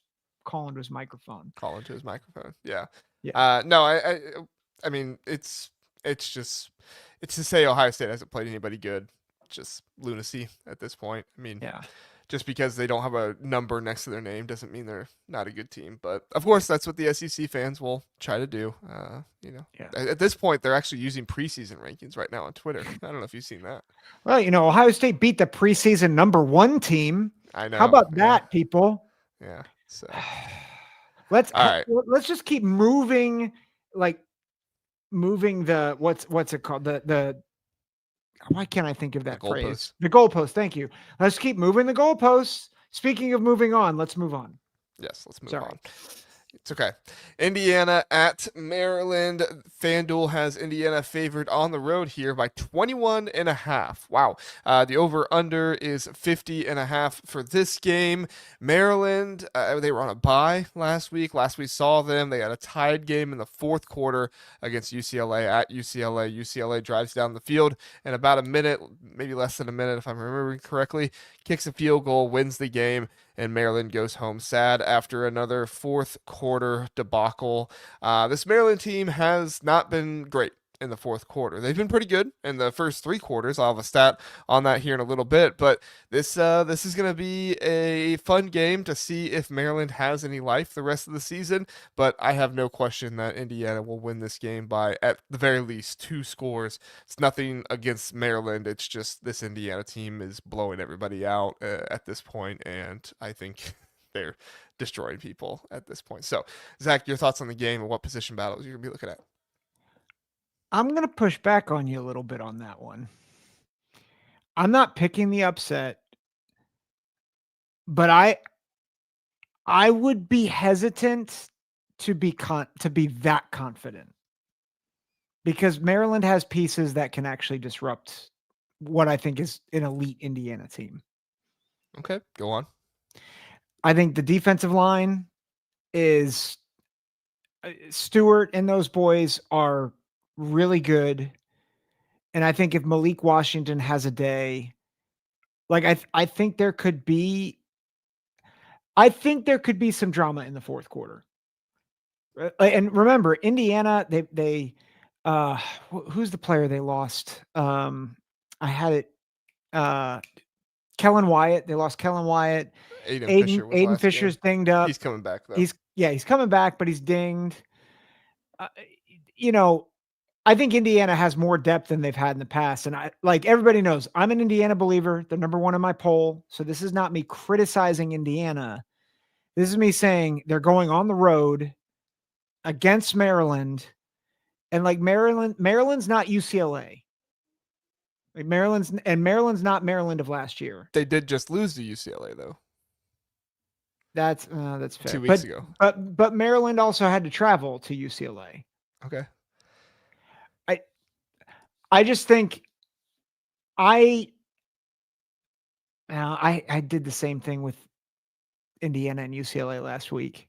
call into his microphone. call into his microphone. Yeah. Yeah. No, I mean, it's to say Ohio State hasn't played anybody good. Just lunacy at this point. I mean, Yeah. just because they don't have a number next to their name doesn't mean they're not a good team. But of course, that's what the SEC fans will try to do. Yeah. At this point, they're actually using preseason rankings right now on Twitter. I don't know if you've seen that. Well, Ohio State beat the preseason number 1 team. I know. How about that, people? Yeah. So let's all right. let's just keep moving, moving the what's it called? The why can't I think of that phrase? The goalpost. Thank you. Let's keep moving the goalposts. Speaking of moving on, let's move on. Yes, let's move on. It's okay. Indiana at Maryland. FanDuel has Indiana favored on the road here by 21.5. Wow. The over-under is 50.5 for this game. Maryland, they were on a bye last week. Last we saw them, they had a tied game in the fourth quarter against UCLA at UCLA. UCLA drives down the field in about a minute, maybe less than a minute if I'm remembering correctly, kicks a field goal, wins the game, and Maryland goes home sad after another fourth quarter debacle. This Maryland team has not been great in the fourth quarter. They've been pretty good in the first 3 quarters. I'll have a stat on that here in a little bit, but this is going to be a fun game to see if Maryland has any life the rest of the season, but I have no question that Indiana will win this game by at the very least 2 scores. It's nothing against Maryland. It's just this Indiana team is blowing everybody out at this point, and I think they're destroying people at this point. So, Zach, your thoughts on the game and what position battles you're going to be looking at? I'm going to push back on you a little bit on that one. I'm not picking the upset, but I would be hesitant to be that confident because Maryland has pieces that can actually disrupt what I think is an elite Indiana team. Okay, go on. I think the defensive line is Stewart and those boys are really good. And I think if Malik Washington has a day, I think there could be some drama in the fourth quarter. And remember, Indiana, they who's the player they lost? I had it. Kellen Wyatt. They lost Kellen Wyatt. Aiden Fisher's dinged up. He's coming back though. He's coming back, but he's dinged. I think Indiana has more depth than they've had in the past. And everybody knows, I'm an Indiana believer. They're number 1 in my poll. So this is not me criticizing Indiana. This is me saying they're going on the road against Maryland. And Maryland's not UCLA. Maryland's not Maryland of last year. They did just lose to UCLA though. That's fair. 2 weeks ago. But Maryland also had to travel to UCLA. Okay. I just think I did the same thing with Indiana and UCLA last week.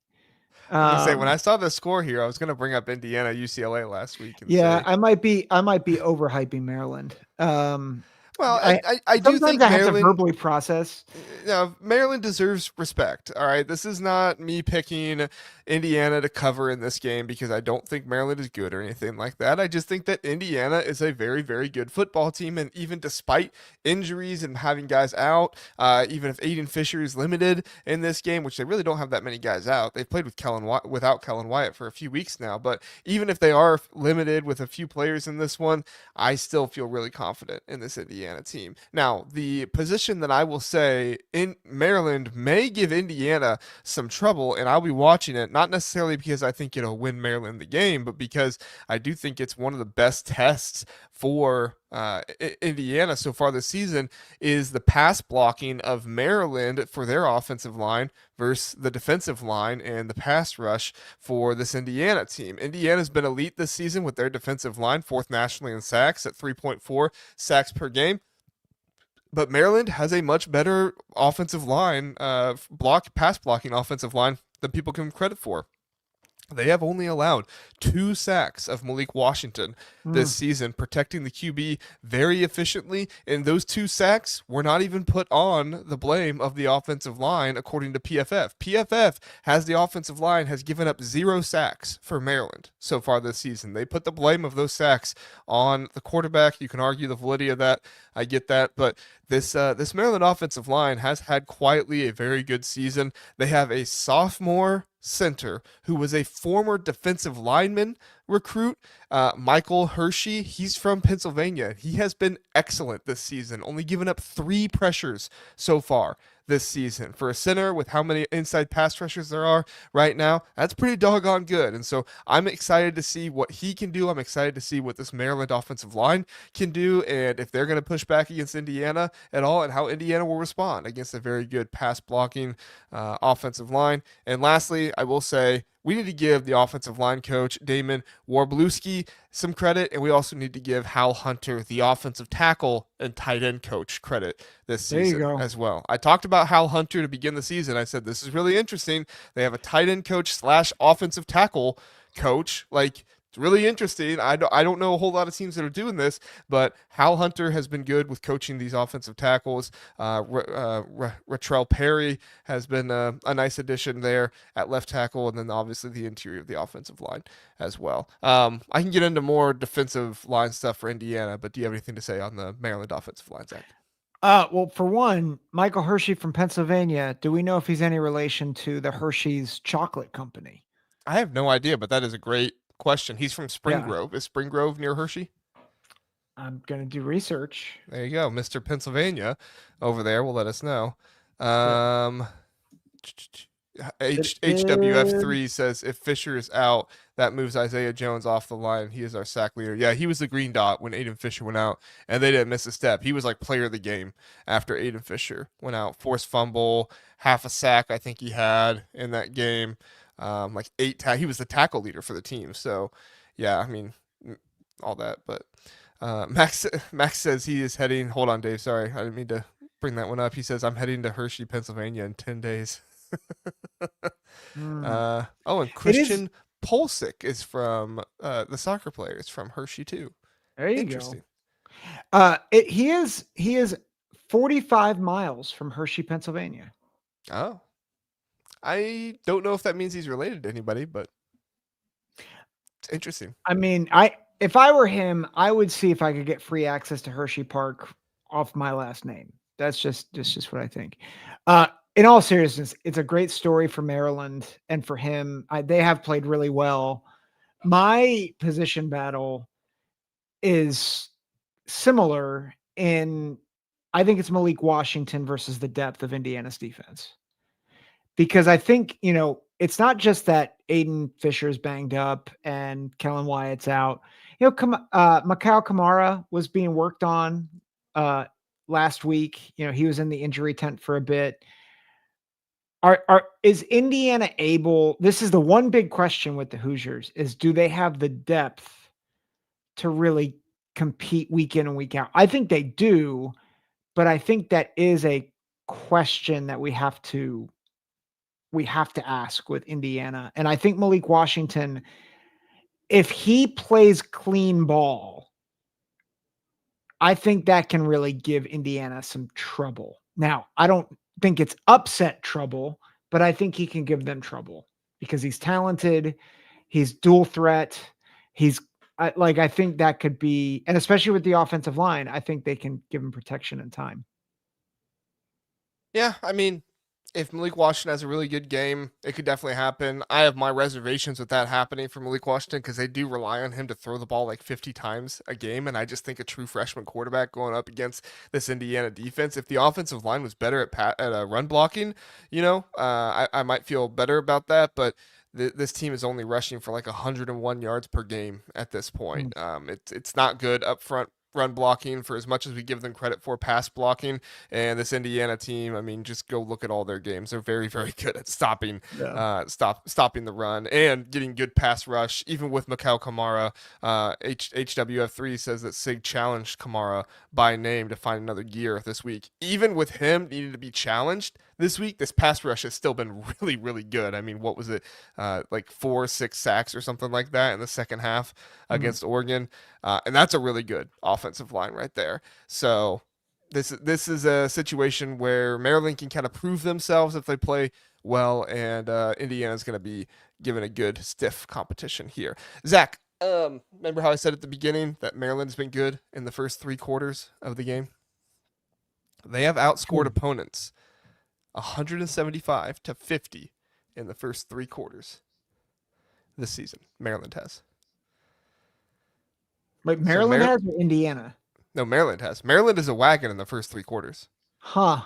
When I saw the score here, I was going to bring up Indiana UCLA last week. I might be overhyping Maryland. Well, I do think I have to verbally process. Maryland deserves respect. All right. This is not me picking Indiana to cover in this game because I don't think Maryland is good or anything like that. I just think that Indiana is a very, very good football team. And even despite injuries and having guys out, even if Aiden Fisher is limited in this game, which they really don't have that many guys out, they've played without Kellen Wyatt for a few weeks now. But even if they are limited with a few players in this one, I still feel really confident in this Indiana team. Now, the position that I will say in Maryland may give Indiana some trouble, and I'll be watching it, not necessarily because I think it'll win Maryland the game, but because I do think it's one of the best tests for Indiana so far this season is the pass blocking of Maryland for their offensive line versus the defensive line and the pass rush for this Indiana team. Indiana's been elite this season with their defensive line, 4th nationally in sacks at 3.4 sacks per game. But Maryland has a much better offensive line, pass blocking offensive line than people give them credit for. They have only allowed 2 sacks of Malik Washington this Mm. season, protecting the QB very efficiently. And those 2 sacks were not even put on the blame of the offensive line, according to PFF. PFF has the offensive line has given up 0 sacks for Maryland so far this season. They put the blame of those sacks on the quarterback. You can argue the validity of that. I get that, but this Maryland offensive line has had quietly a very good season. They have a sophomore center who was a former defensive lineman recruit, Michael Hershey. He's from Pennsylvania. He has been excellent this season, only given up 3 pressures so far this season. For a center with how many inside pass rushers there are right now, that's pretty doggone good. And so I'm excited to see what he can do. I'm excited to see what this Maryland offensive line can do, and if they're going to push back against Indiana at all, and how Indiana will respond against a very good pass blocking offensive line. And lastly, I will say we need to give the offensive line coach, Damon Warblewski, some credit, and we also need to give Hal Hunter, the offensive tackle and tight end coach, credit this There you season go. as well. I talked about Hal Hunter to begin the season. I said, this is really interesting. They have a tight end coach / offensive tackle coach. Like, it's really interesting. I don't know a whole lot of teams that are doing this, but Hal Hunter has been good with coaching these offensive tackles. Ratrell Perry has been a nice addition there at left tackle, and then obviously the interior of the offensive line as well. I can get into more defensive line stuff for Indiana, but do you have anything to say on the Maryland offensive line, Zach? Well, for one, Michael Hershey from Pennsylvania. Do we know if he's any relation to the Hershey's Chocolate Company? I have no idea, but that is a great question. He's from Spring Yeah. Grove. Is Spring Grove near Hershey? I'm gonna do research. There you go. Mr. Pennsylvania over there will let us know. Um, HWF3 says if Fisher is out, that moves Isaiah Jones off the line. He is our sack leader. Yeah, he was the green dot when Aiden Fisher went out, and they didn't miss a step. He was like player of the game after Aiden Fisher went out. Forced fumble, half a sack I think he had in that game. Like he was the tackle leader for the team. So, yeah, I mean, all that. But Max says he is heading. Hold on, Dave. Sorry, I didn't mean to bring that one up. He says I'm heading to Hershey, Pennsylvania in 10 days. Mm. And Christian Pulisic is from the soccer player. It's from Hershey too. There you Interesting. go. He is 45 miles from Hershey, Pennsylvania. Oh, I don't know if that means he's related to anybody, but it's interesting. I mean, if I were him, I would see if I could get free access to Hershey Park off my last name. That's just what I think. In all seriousness, it's a great story for Maryland and for him. They have played really well. My position battle is similar in, I think it's Malik Washington versus the depth of Indiana's defense. Because I think, it's not just that Aiden Fisher's banged up and Kellen Wyatt's out. Mikhail Kamara was being worked on last week. He was in the injury tent for a bit. Is Indiana able? This is the one big question with the Hoosiers: is do they have the depth to really compete week in and week out? I think they do, but I think that is a question that we have to ask with Indiana. And I think Malik Washington, if he plays clean ball, I think that can really give Indiana some trouble. Now, I don't think it's upset trouble, but I think he can give them trouble because he's talented. He's dual threat. I think that could be, and especially with the offensive line, I think they can give him protection and time. Yeah, I mean, if Malik Washington has a really good game, it could definitely happen. I have my reservations with that happening for Malik Washington because they do rely on him to throw the ball like 50 times a game, and I just think a true freshman quarterback going up against this Indiana defense, if the offensive line was better at run blocking, I might feel better about that, but this team is only rushing for like 101 yards per game at this point. It's not good up front run blocking for as much as we give them credit for pass blocking. And this Indiana team, I mean, just go look at all their games. They're very, very good at stopping the run and getting good pass rush. Even with Mikhail Kamara, HWF3 says that Sig challenged Kamara by name to find another gear this week. Even with him needing to be challenged, this week, this pass rush has still been really, really good. I mean, what was it? Like 4 or 6 sacks or something like that in the second half against Oregon. And that's a really good offensive line right there. So this is a situation where Maryland can kind of prove themselves if they play well, and Indiana's going to be given a good, stiff competition here. Zach, remember how I said at the beginning that Maryland's been good in the first 3 quarters of the game? They have outscored opponents 175-50 in the first 3 quarters this season. Maryland has. But Maryland has or Indiana? No, Maryland has. Maryland is a wagon in the first 3 quarters. Huh.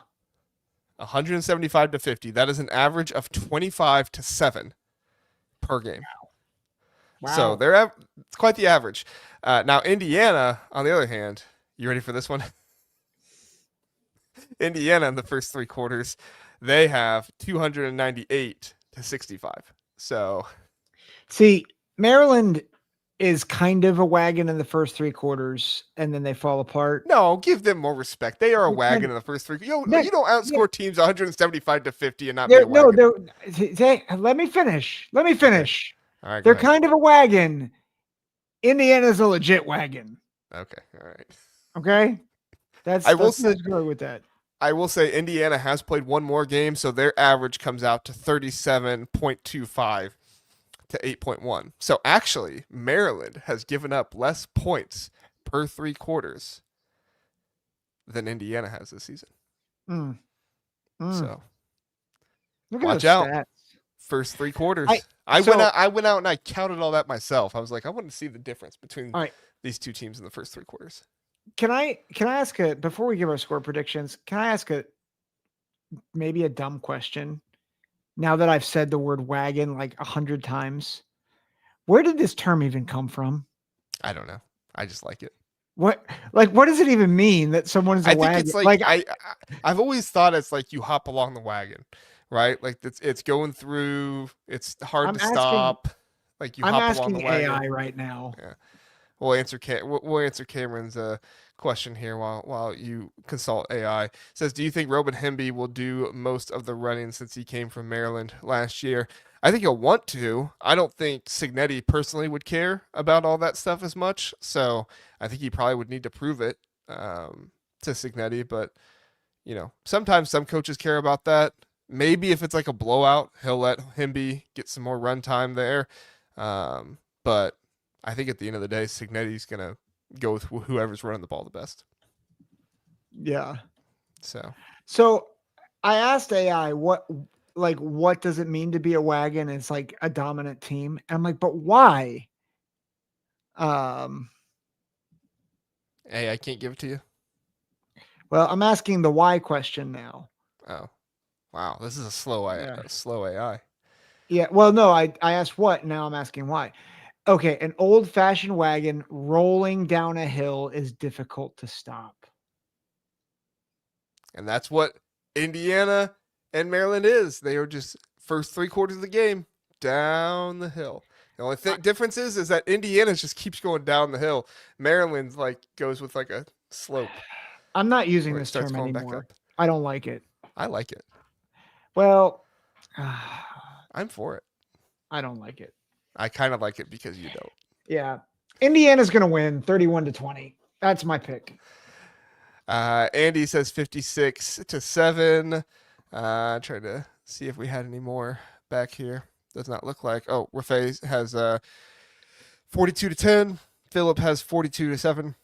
175-50. That is an average of 25-7 per game. Wow. So it's quite the average. Now, Indiana, on the other hand, you ready for this one? Indiana in the first 3 quarters, they have 298-65. So, see, Maryland is kind of a wagon in the first 3 quarters, and then they fall apart. No, give them more respect. They are a wagon in the first 3. You don't outscore teams 175-50 and not be a wagon. No, let me finish. Let me finish. All right, they're kind of a wagon. Indiana's a legit wagon. Okay, all right. Okay, I will go with that. I will say Indiana has played one more game, so their average comes out to 37.25 to 8.1. So actually, Maryland has given up less points per 3 quarters than Indiana has this season. So watch out. Stats. First 3 quarters. I went out and I counted all that myself. I was like, I want to see the difference between these 2 teams in the first 3 quarters. Can I ask before we give our score predictions, can I ask maybe a dumb question? Now that I've said the word wagon like 100 times, where did this term even come from? I don't know. I just like it. What does it even mean that someone's a wagon? Think it's I've always thought it's like you hop along the wagon, right? Like it's going through. It's hard to stop. Like you hop along the wagon. I'm asking AI right now. Yeah. We'll answer Cameron's question here while you consult AI. It says, do you think Robin Hemby will do most of the running since he came from Maryland last year? I think he'll want to. I don't think Cignetti personally would care about all that stuff as much. So I think he probably would need to prove it to Cignetti. But, sometimes some coaches care about that. Maybe if it's like a blowout, he'll let Hemby get some more run time there. But I think at the end of the day, Cignetti's going to go with whoever's running the ball the best. Yeah. So I asked AI what does it mean to be a wagon? It's like a dominant team. And I'm like, but why? Hey, I can't give it to you. Well, I'm asking the why question now. Oh, wow. This is a slow AI. Yeah. Well, no, I asked what. Now I'm asking why. Okay, an old-fashioned wagon rolling down a hill is difficult to stop. And that's what Indiana and Maryland is. They are just first 3 quarters of the game down the hill. The only difference is that Indiana just keeps going down the hill. Maryland's goes with a slope. I'm not using this term anymore. I don't like it. I like it. Well, I'm for it. I don't like it. I kind of like it because you don't. Yeah. Indiana's going to win 31-20. That's my pick. Andy says 56-7. Trying to see if we had any more back here. Does not look like. Oh, Rafe has 42-10. Philip has 42-7.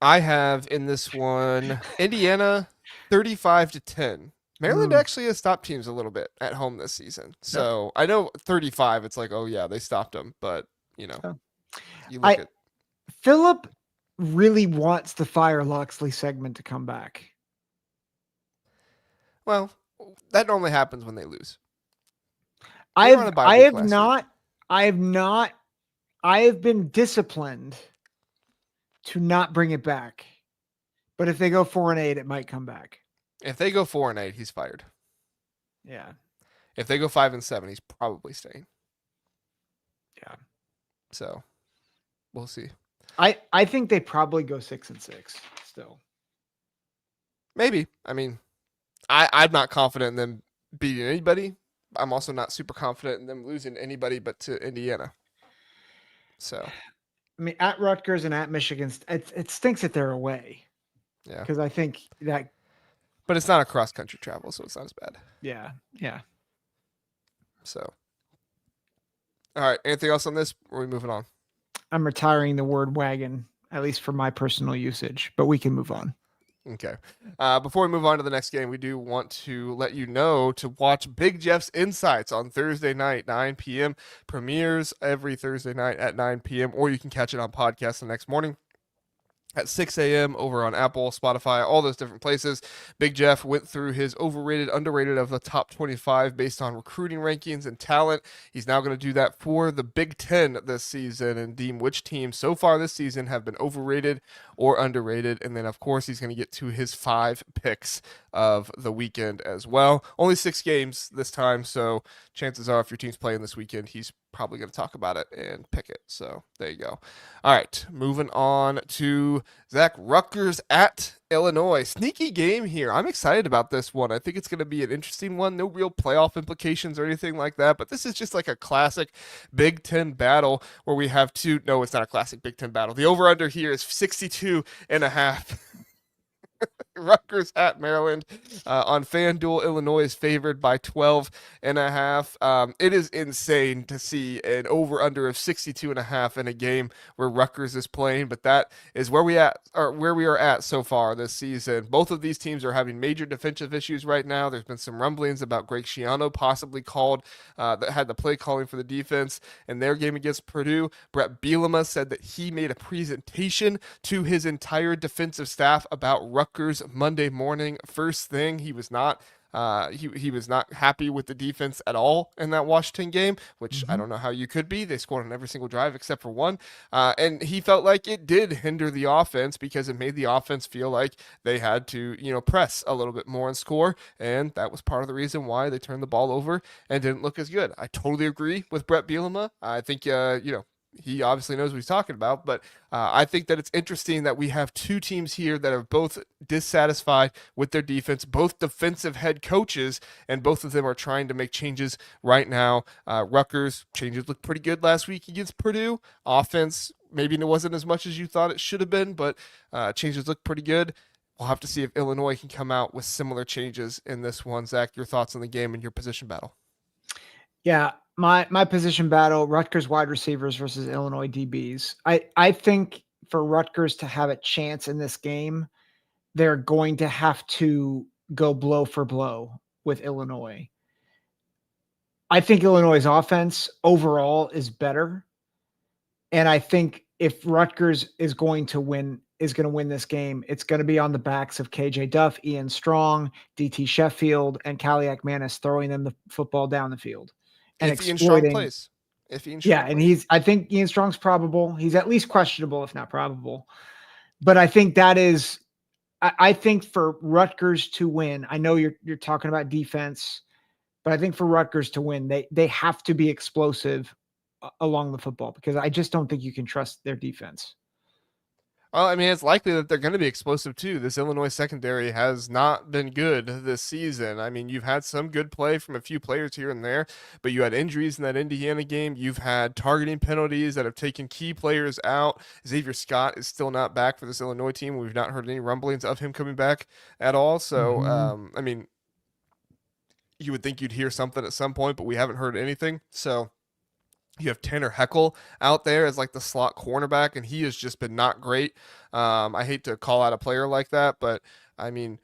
I have in this one Indiana 35-10. Maryland actually has stopped teams a little bit at home this season. So I know 35, it's like, oh yeah, they stopped them. But, you look at Philip really wants the Fire Loxley segment to come back. Well, that normally happens when they lose. I have been disciplined to not bring it back. But if they go 4-8, it might come back. If they go 4-8, he's fired. Yeah. If they go 5-7, he's probably staying. Yeah. So we'll see. I think they probably go 6-6 still. Maybe. I mean, I'm not confident in them beating anybody. I'm also not super confident in them losing anybody but to Indiana. So, I mean, at Rutgers and at Michigan, it stinks that they're away. yeah. Because I think that. But it's not a cross country travel, so it's not as bad. Yeah. Yeah. So, all right. Anything else on this? Or are we moving on? I'm retiring the word wagon, at least for my personal usage, but we can move on. Okay. Before we move on to the next game, we do want to let you know to watch Big Jeff's Insights on Thursday night, 9 p.m. Premieres every Thursday night at 9 p.m., or you can catch it on podcast the next morning at 6 a.m. over on Apple, Spotify, all those different places. Big Jeff went through his overrated, underrated of the top 25 based on recruiting rankings and talent. He's now going to do that for the Big Ten this season and deem which teams so far this season have been overrated or underrated. And then, of course, he's going to get to his 5 picks of the weekend as well. Only 6 games this time, so chances are if your team's playing this weekend, he's probably going to talk about it and pick it. So there you go. All right, moving on to Zach. Rutgers at Illinois. Sneaky game here. I'm excited about this one. I think it's going to be an interesting one. No real playoff implications or anything like that, but this is just like a classic Big Ten battle where we have two. No, it's not a classic Big Ten battle. The over-under here is 62.5. Rutgers at Maryland on FanDuel. Illinois is favored by 12.5. It is insane to see an over/under of 62.5 in a game where Rutgers is playing, but that is where we are at so far this season. Both of these teams are having major defensive issues right now. There's been some rumblings about Greg Schiano possibly called that had the play calling for the defense in their game against Purdue. Brett Bielema said that he made a presentation to his entire defensive staff about Rutgers Monday morning. First thing, he was not he was not happy with the defense at all in that Washington game, which I don't know how you could be. They scored on every single drive except for one, and he felt like it did hinder the offense because it made the offense feel like they had to press a little bit more and score, and that was part of the reason why they turned the ball over and didn't look as good. I totally agree with Brett Bielema. I think he obviously knows what he's talking about, but I think that it's interesting that we have two teams here that are both dissatisfied with their defense, both defensive head coaches, and both of them are trying to make changes right now. Rutgers, changes looked pretty good last week against Purdue. Offense, maybe it wasn't as much as you thought it should have been, but changes look pretty good. We'll have to see if Illinois can come out with similar changes in this one. Zach, your thoughts on the game and your position battle? Yeah, my position battle, Rutgers wide receivers versus Illinois DBs. I think for Rutgers to have a chance in this game, they're going to have to go blow for blow with Illinois. I think Illinois' offense overall is better. And I think if Rutgers is going to win this game, it's going to be on the backs of KJ Duff, Ian Strong, DT Sheffield, and Kaliak Manis throwing them the football down the field. And if Ian Strong plays. I think Ian Strong's probable. He's at least questionable, if not probable. But I think I think for Rutgers to win, I know you're talking about defense, but I think for Rutgers to win, they have to be explosive along the football because I just don't think you can trust their defense. Well, I mean, it's likely that they're going to be explosive too. This Illinois secondary has not been good this season. I mean, you've had some good play from a few players here and there, but you had injuries in that Indiana game. You've had targeting penalties that have taken key players out. Xavier Scott is still not back for this Illinois team. We've not heard any rumblings of him coming back at all. So, I mean, you would think you'd hear something at some point, but we haven't heard anything. So, you have Tanner Heckel out there as like the slot cornerback, and he has just been not great. I hate to call out a player like that, but I mean,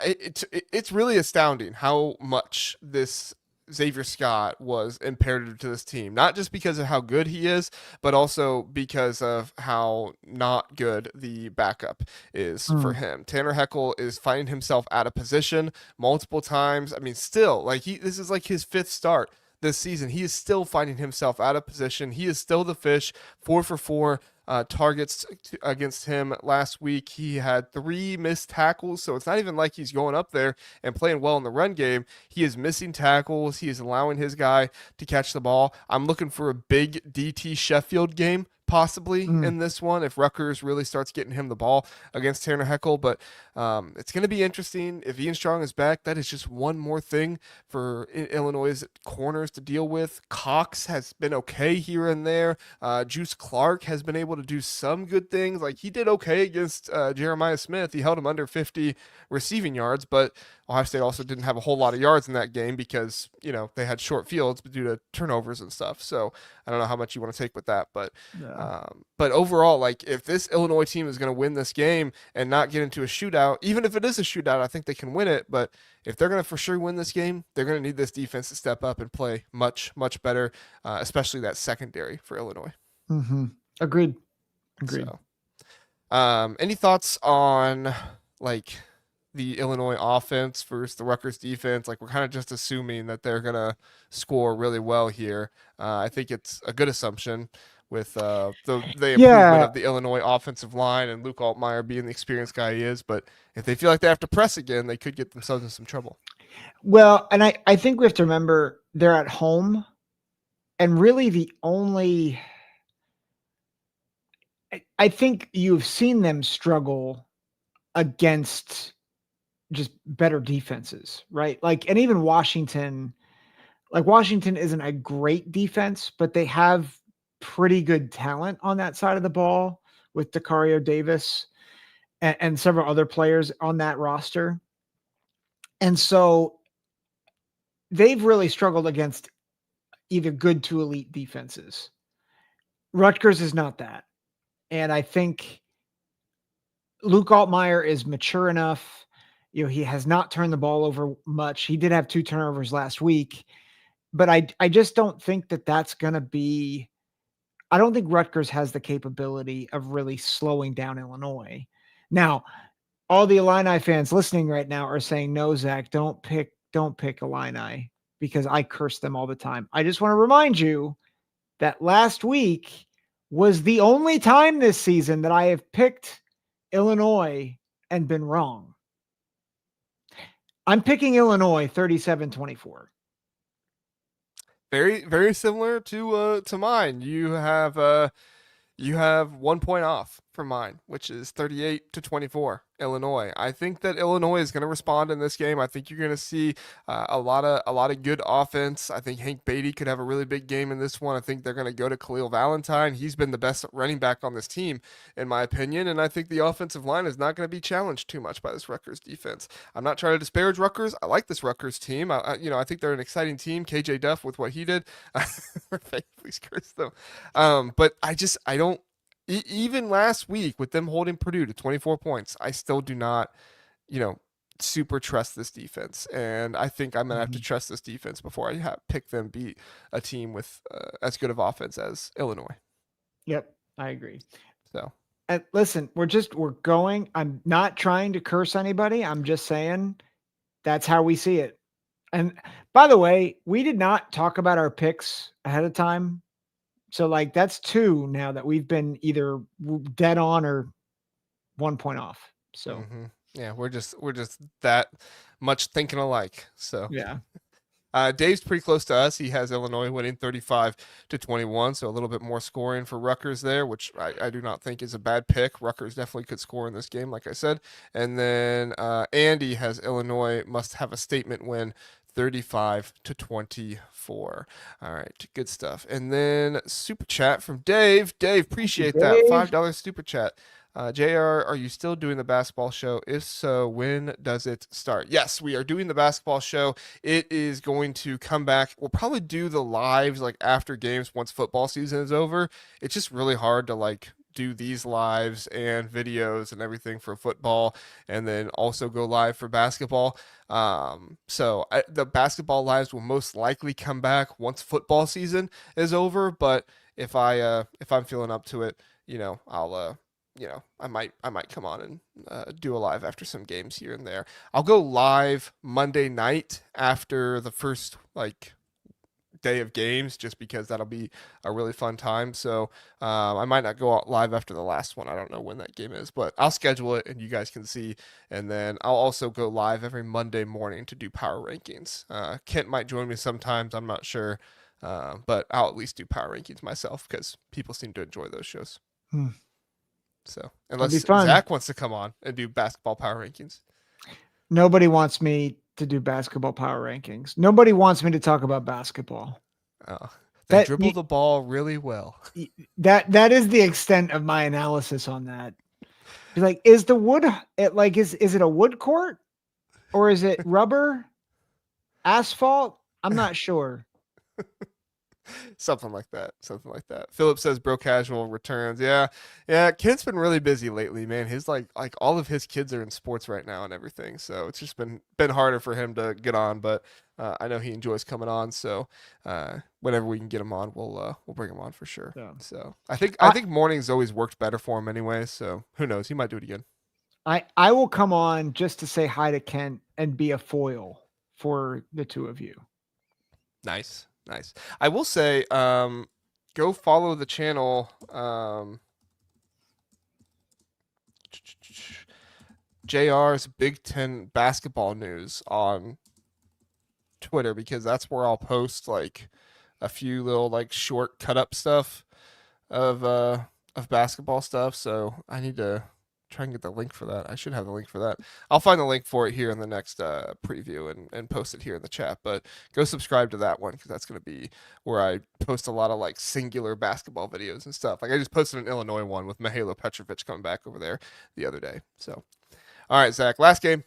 it's really astounding how much this Xavier Scott was imperative to this team, not just because of how good he is, but also because of how not good the backup is for him. Tanner Heckel is finding himself out of position multiple times. I mean, still, like this is like his 5th start this season. He is still finding himself out of position. He is still the fish. 4 for 4 targets against him last week. He had 3 missed tackles, so it's not even like he's going up there and playing well in the run game. He is missing tackles. He is allowing his guy to catch the ball. I'm looking for a big DT Sheffield game possibly Mm. in this one if Rutgers really starts getting him the ball against Tanner Heckel. But it's going to be interesting. If Ian Strong is back, that is just one more thing for Illinois' corners to deal with. Cox has been okay here and there. Juice Clark has been able to do some good things. Like he did okay against Jeremiah Smith. He held him under 50 receiving yards, but Ohio State also didn't have a whole lot of yards in that game because, they had short fields due to turnovers and stuff. So I don't know how much you want to take with that, Yeah. but overall, like if this Illinois team is going to win this game and not get into a shootout, even if it is a shootout, I think they can win it. But if they're going to for sure win this game, they're going to need this defense to step up and play much, much better, especially that secondary for Illinois. Mm-hmm. Agreed. So, any thoughts on like the Illinois offense versus the Rutgers defense? Like we're kind of just assuming that they're gonna score really well here. I think it's a good assumption with the improvement Yeah. of the Illinois offensive line and Luke Altmaier being the experienced guy he is. But if they feel like they have to press again, they could get themselves in some trouble. Well, and I think we have to remember they're at home, and really I think you've seen them struggle against just better defenses, right? Like, and even Washington isn't a great defense, but they have pretty good talent on that side of the ball with Dacario Davis and several other players on that roster. And so they've really struggled against either good to elite defenses. Rutgers is not that. And I think Luke Altmaier is mature enough. He has not turned the ball over much. He did have 2 turnovers last week, but I just don't think that's going to be. I don't think Rutgers has the capability of really slowing down Illinois. Now, all the Illini fans listening right now are saying, "No, Zach, don't pick Illini," because I curse them all the time. I just want to remind you that last week was the only time this season that I have picked Illinois and been wrong. I'm picking Illinois 37-24. Very, very similar to mine. You have 1 point off for mine, which is 38-24, Illinois. I think that Illinois is going to respond in this game. I think you're going to see a lot of good offense. I think Hank Beatty could have a really big game in this one. I think they're going to go to Khalil Valentine. He's been the best running back on this team, in my opinion, and I think the offensive line is not going to be challenged too much by this Rutgers defense. I'm not trying to disparage Rutgers. I like this Rutgers team. I think they're an exciting team. KJ Duff with what he did, please curse them. But I don't. Even last week with them holding Purdue to 24 points, I still do not, super trust this defense. And I think I'm going to have to trust this defense before I pick them beat a team with as good of offense as Illinois. Yep, I agree. So, and listen, we're going. I'm not trying to curse anybody. I'm just saying that's how we see it. And by the way, we did not talk about our picks ahead of time. So like that's 2 now that we've been either dead on or 1 point off. So yeah, we're just that much thinking alike. So yeah. Dave's pretty close to us. He has Illinois winning 35-21, so a little bit more scoring for Rutgers there, which I do not think is a bad pick. Rutgers definitely could score in this game, like I said. And then Andy has Illinois must have a statement win 35-24. All right, good stuff. And then super chat from Dave. Dave, appreciate that $5 super chat. JR, are you still doing the basketball show? If so, when does it start? Yes, we are doing the basketball show. It is going to come back. We'll probably do the lives like after games once football season is over. It's just really hard to do these lives and videos and everything for football and then also go live for basketball. The basketball lives will most likely come back once football season is over. But if I'm feeling up to it, I'll I might come on and do a live after some games here and there. I'll go live Monday night after the first day of games, just because that'll be a really fun time. So I might not go out live after the last one. I don't know when that game is, but I'll schedule it and you guys can see. And then I'll also go live every Monday morning to do power rankings. Kent might join me sometimes. I'm not sure. But I'll at least do power rankings myself because people seem to enjoy those shows. So That'd be unless fun. Zach wants to come on and do basketball power rankings. Nobody wants me to do basketball power rankings. Nobody wants me to talk about basketball. They dribble the ball really well. That is the extent of my analysis on that. Be like, is the wood is it a wood court or is it rubber, asphalt? I'm not sure. Something like that. Philip says bro casual returns. Yeah. Kent's been really busy lately, man. His like all of his kids are in sports right now and everything, so it's just been harder for him to get on. But I know he enjoys coming on, so whenever we can get him on, we'll bring him on for sure. Yeah. So I think mornings always worked better for him anyway. So who knows? He might do it again. I will come on just to say hi to Kent and be a foil for the two of you. Nice. I will say, go follow the channel. JR's Big Ten basketball news on Twitter, because that's where I'll post like a few little like short cut up stuff of basketball stuff. So I need to try and get the link for that. I should have the link for that. I'll find the link for it here in the next preview and post it here in the chat. But go subscribe to that one because that's going to be where I post a lot of like singular basketball videos and stuff. Like I just posted an Illinois one with Mihailo Petrovic coming back over there the other day. So, all right, Zach, last game.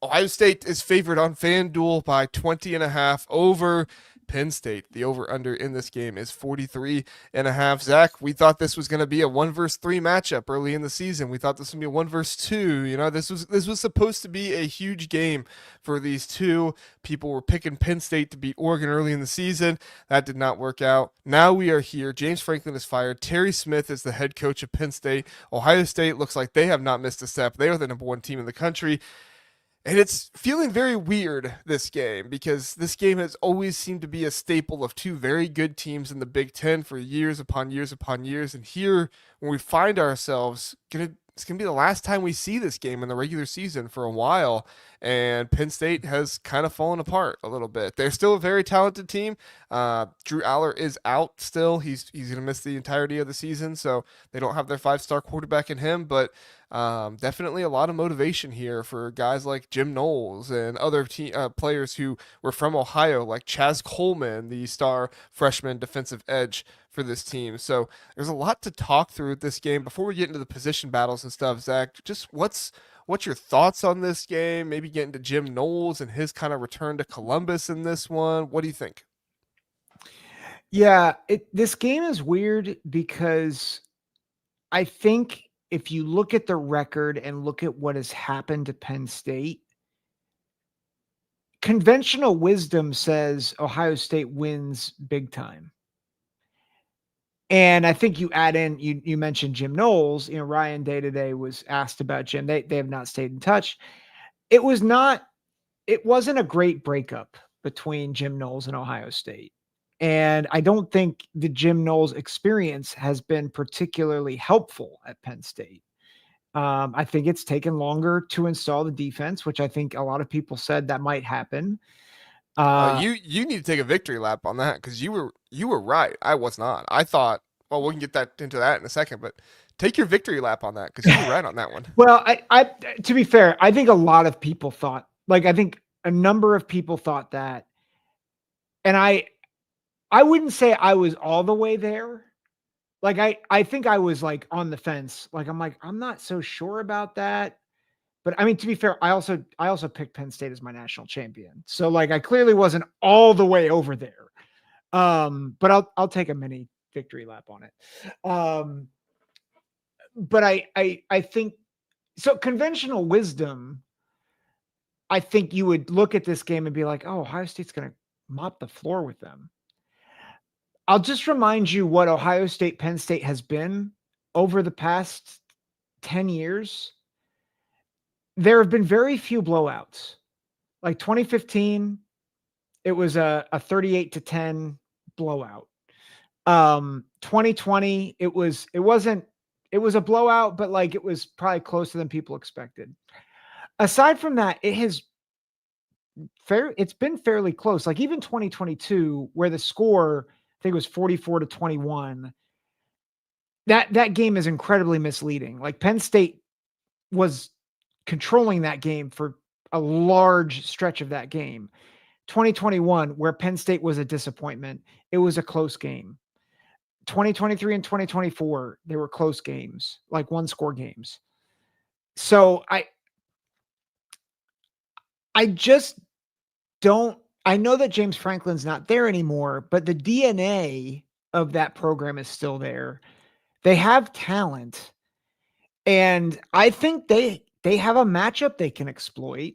Ohio State is favored on FanDuel by 20.5 over Penn State. The over-under in this game is 43.5. Zach, we thought this was going to be a 1-3 matchup early in the season. We thought this would be a 1-2. You know, this was supposed to be a huge game for these two. People were picking Penn State to beat Oregon early in the season. That did not work out. Now we are here. James Franklin is fired. Terry Smith is the head coach of Penn State. Ohio State looks like they have not missed a step. They are the number one team in the country. And it's feeling very weird, this game, because this game has always seemed to be a staple of two very good teams in the Big Ten for years upon years upon years. And here, when we find ourselves, it's going to be the last time we see this game in the regular season for a while. And Penn State has kind of fallen apart a little bit. They're still a very talented team. Drew Aller is out still. He's going to miss the entirety of the season, so they don't have their 5-star quarterback in him. But definitely a lot of motivation here for guys like Jim Knowles and other players who were from Ohio, like Chaz Coleman, the star freshman defensive edge for this team. So there's a lot to talk through with this game. Before we get into the position battles and stuff, Zach, just what's your thoughts on this game? Maybe get into Jim Knowles and his kind of return to Columbus in this one. What do you think? Yeah, this game is weird because I think if you look at the record and look at what has happened to Penn State, conventional wisdom says Ohio State wins big time. And I think you add in, you mentioned Jim Knowles, Ryan Day Today was asked about Jim. They have not stayed in touch. It wasn't a great breakup between Jim Knowles and Ohio State. And I don't think the Jim Knowles experience has been particularly helpful at Penn State. I think it's taken longer to install the defense, which I think a lot of people said that might happen. You need to take a victory lap on that because you were right. I was not. I thought, well, we can get into that in a second, but take your victory lap on that because you were right on that one. Well, I to be fair, I think a lot of people thought, I think a number of people thought that, and I wouldn't say I was all the way there. I think I was on the fence. I'm not so sure about that. But I mean, to be fair, I also picked Penn State as my national champion. So I clearly wasn't all the way over there. But I'll take a mini victory lap on it. But I think so. Conventional wisdom, I think you would look at this game and be like, oh, Ohio State's going to mop the floor with them. I'll just remind you what Ohio State, Penn State has been over the past 10 years. There have been very few blowouts. 2015, it was a 38-10 blowout. 2020, it was a blowout, but it was probably closer than people expected. Aside from that, it has it's been fairly close. Like even 2022, where the score, I think it was 44-21. That game is incredibly misleading. Like Penn State was controlling that game for a large stretch of that game. 2021, where Penn State was a disappointment, it was a close game. 2023 and 2024, they were close games, like one score games. So I just don't. I know that James Franklin's not there anymore, but the DNA of that program is still there. They have talent, and I think they have a matchup they can exploit,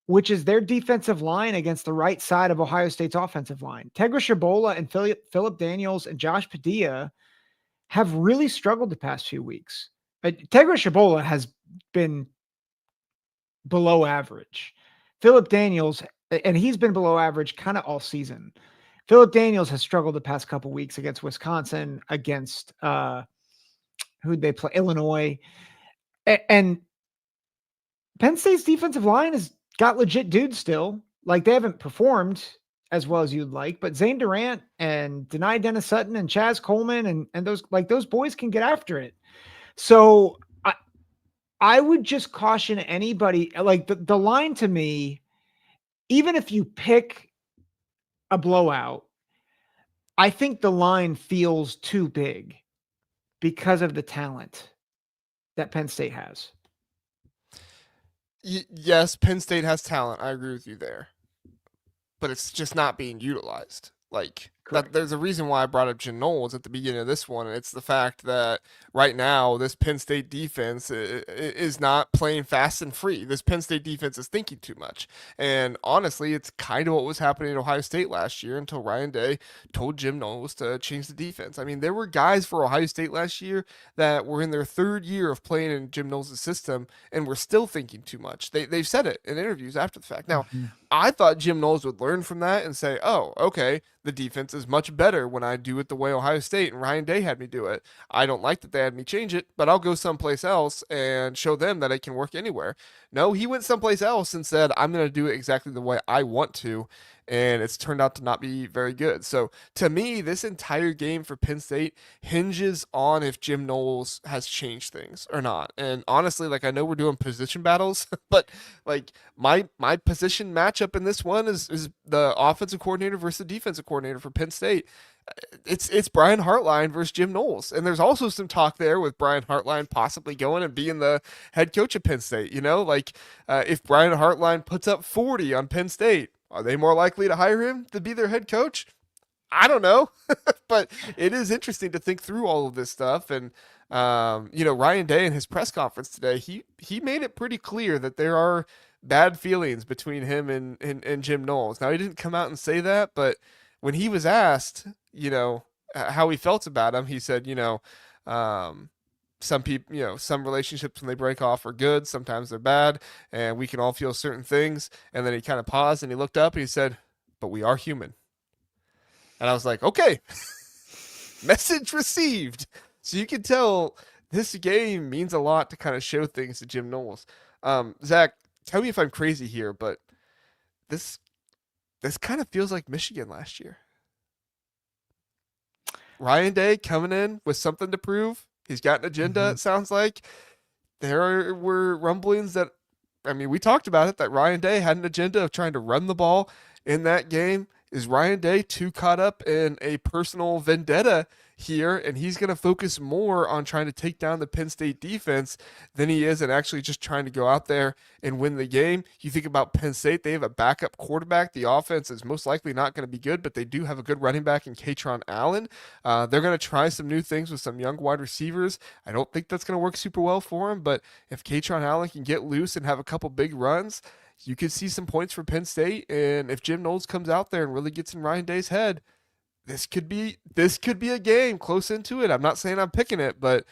which is their defensive line against the right side of Ohio State's offensive line. Tegra Shabola and Philip Daniels and Josh Padilla have really struggled the past few weeks. Tegra Shabola has been below average. Philip Daniels, and he's been below average kind of all season. Philip Daniels has struggled the past couple weeks against Wisconsin, against who'd they play? Illinois. And Penn State's defensive line has got legit dudes still. Like they haven't performed as well as you'd like, but Zane Durant and Denai Dennis Sutton and Chaz Coleman and those boys can get after it. So I would just caution anybody, like the line to me, even if you pick a blowout, I think the line feels too big because of the talent that Penn State has. Yes, Penn State has talent. I agree with you there, but it's just not being utilized. Like that, there's a reason why I brought up Jim Knowles at the beginning of this one, and it's the fact that right now this Penn State defense is not playing fast and free. This Penn State defense is thinking too much, and honestly, it's kind of what was happening at Ohio State last year until Ryan Day told Jim Knowles to change the defense. I mean, there were guys for Ohio State last year that were in their third year of playing in Jim Knowles' system and were still thinking too much. They've said it in interviews after the fact. Now, I thought Jim Knowles would learn from that and say, oh, okay, the defense is much better when I do it the way Ohio State and Ryan Day had me do it. I don't like that they had me change it, but I'll go someplace else and show them that it can work anywhere. No, he went someplace else and said, I'm going to do it exactly the way I want to. And it's turned out to not be very good. So to me, this entire game for Penn State hinges on if Jim Knowles has changed things or not. And honestly, like I know we're doing position battles, but like my position matchup in this one is the offensive coordinator versus the defensive coordinator for Penn State. It's Brian Hartline versus Jim Knowles, and there's also some talk there with Brian Hartline possibly going and being the head coach of Penn State. You know, like if Brian Hartline puts up 40 on Penn State, are they more likely to hire him to be their head coach? I don't know, but it is interesting to think through all of this stuff. And Ryan Day in his press conference today, he made it pretty clear that there are bad feelings between him and Jim Knowles. Now he didn't come out and say that, but when he was asked, how he felt about him, he said, some people, some relationships when they break off are good, sometimes they're bad, and we can all feel certain things. And then he kind of paused and he looked up and he said, "But we are human." And I was like, okay, message received. So you can tell this game means a lot to kind of show things to Jim Knowles. Zach, tell me if I'm crazy here, but this kind of feels like Michigan last year. Ryan Day coming in with something to prove. He's got an agenda, it sounds like. There were rumblings that, I mean, we talked about it, that Ryan Day had an agenda of trying to run the ball in that game. Is Ryan Day too caught up in a personal vendetta here, and he's going to focus more on trying to take down the Penn State defense than he is and actually just trying to go out there and win the game? You think about Penn State, they have a backup quarterback. The offense is most likely not going to be good, but they do have a good running back in Katron Allen. They're going to try some new things with some young wide receivers. I don't think that's going to work super well for him, but if Katron Allen can get loose and have a couple big runs, you could see some points for Penn State. And if Jim Knowles comes out there and really gets in Ryan Day's head, this could be a game close into it. I'm not saying I'm picking it, but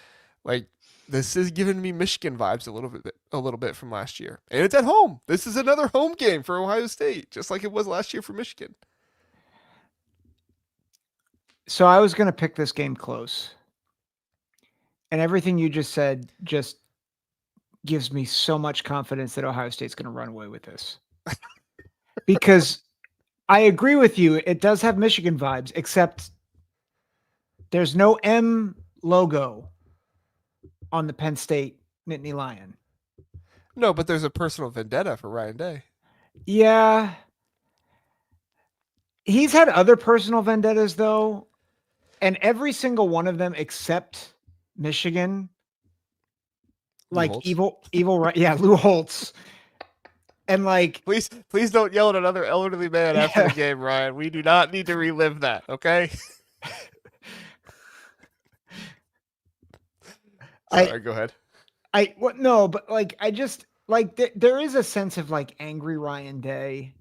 like this is giving me Michigan vibes a little bit from last year. And it's at home. This is another home game for Ohio State, just like it was last year for Michigan. So I was going to pick this game close. And everything you just said just gives me so much confidence that Ohio State's going to run away with this. because I agree with you. It does have Michigan vibes, except there's no M logo on the Penn State Nittany Lion. No, but there's a personal vendetta for Ryan Day. Yeah. He's had other personal vendettas, though. And every single one of them except Michigan, like Holtz. evil, right? Yeah, Lou Holtz. And like, please don't yell at another elderly man after the game, Ryan. We do not need to relive that, okay? Sorry, go ahead. No, but like, I just like there is a sense of like angry Ryan Day,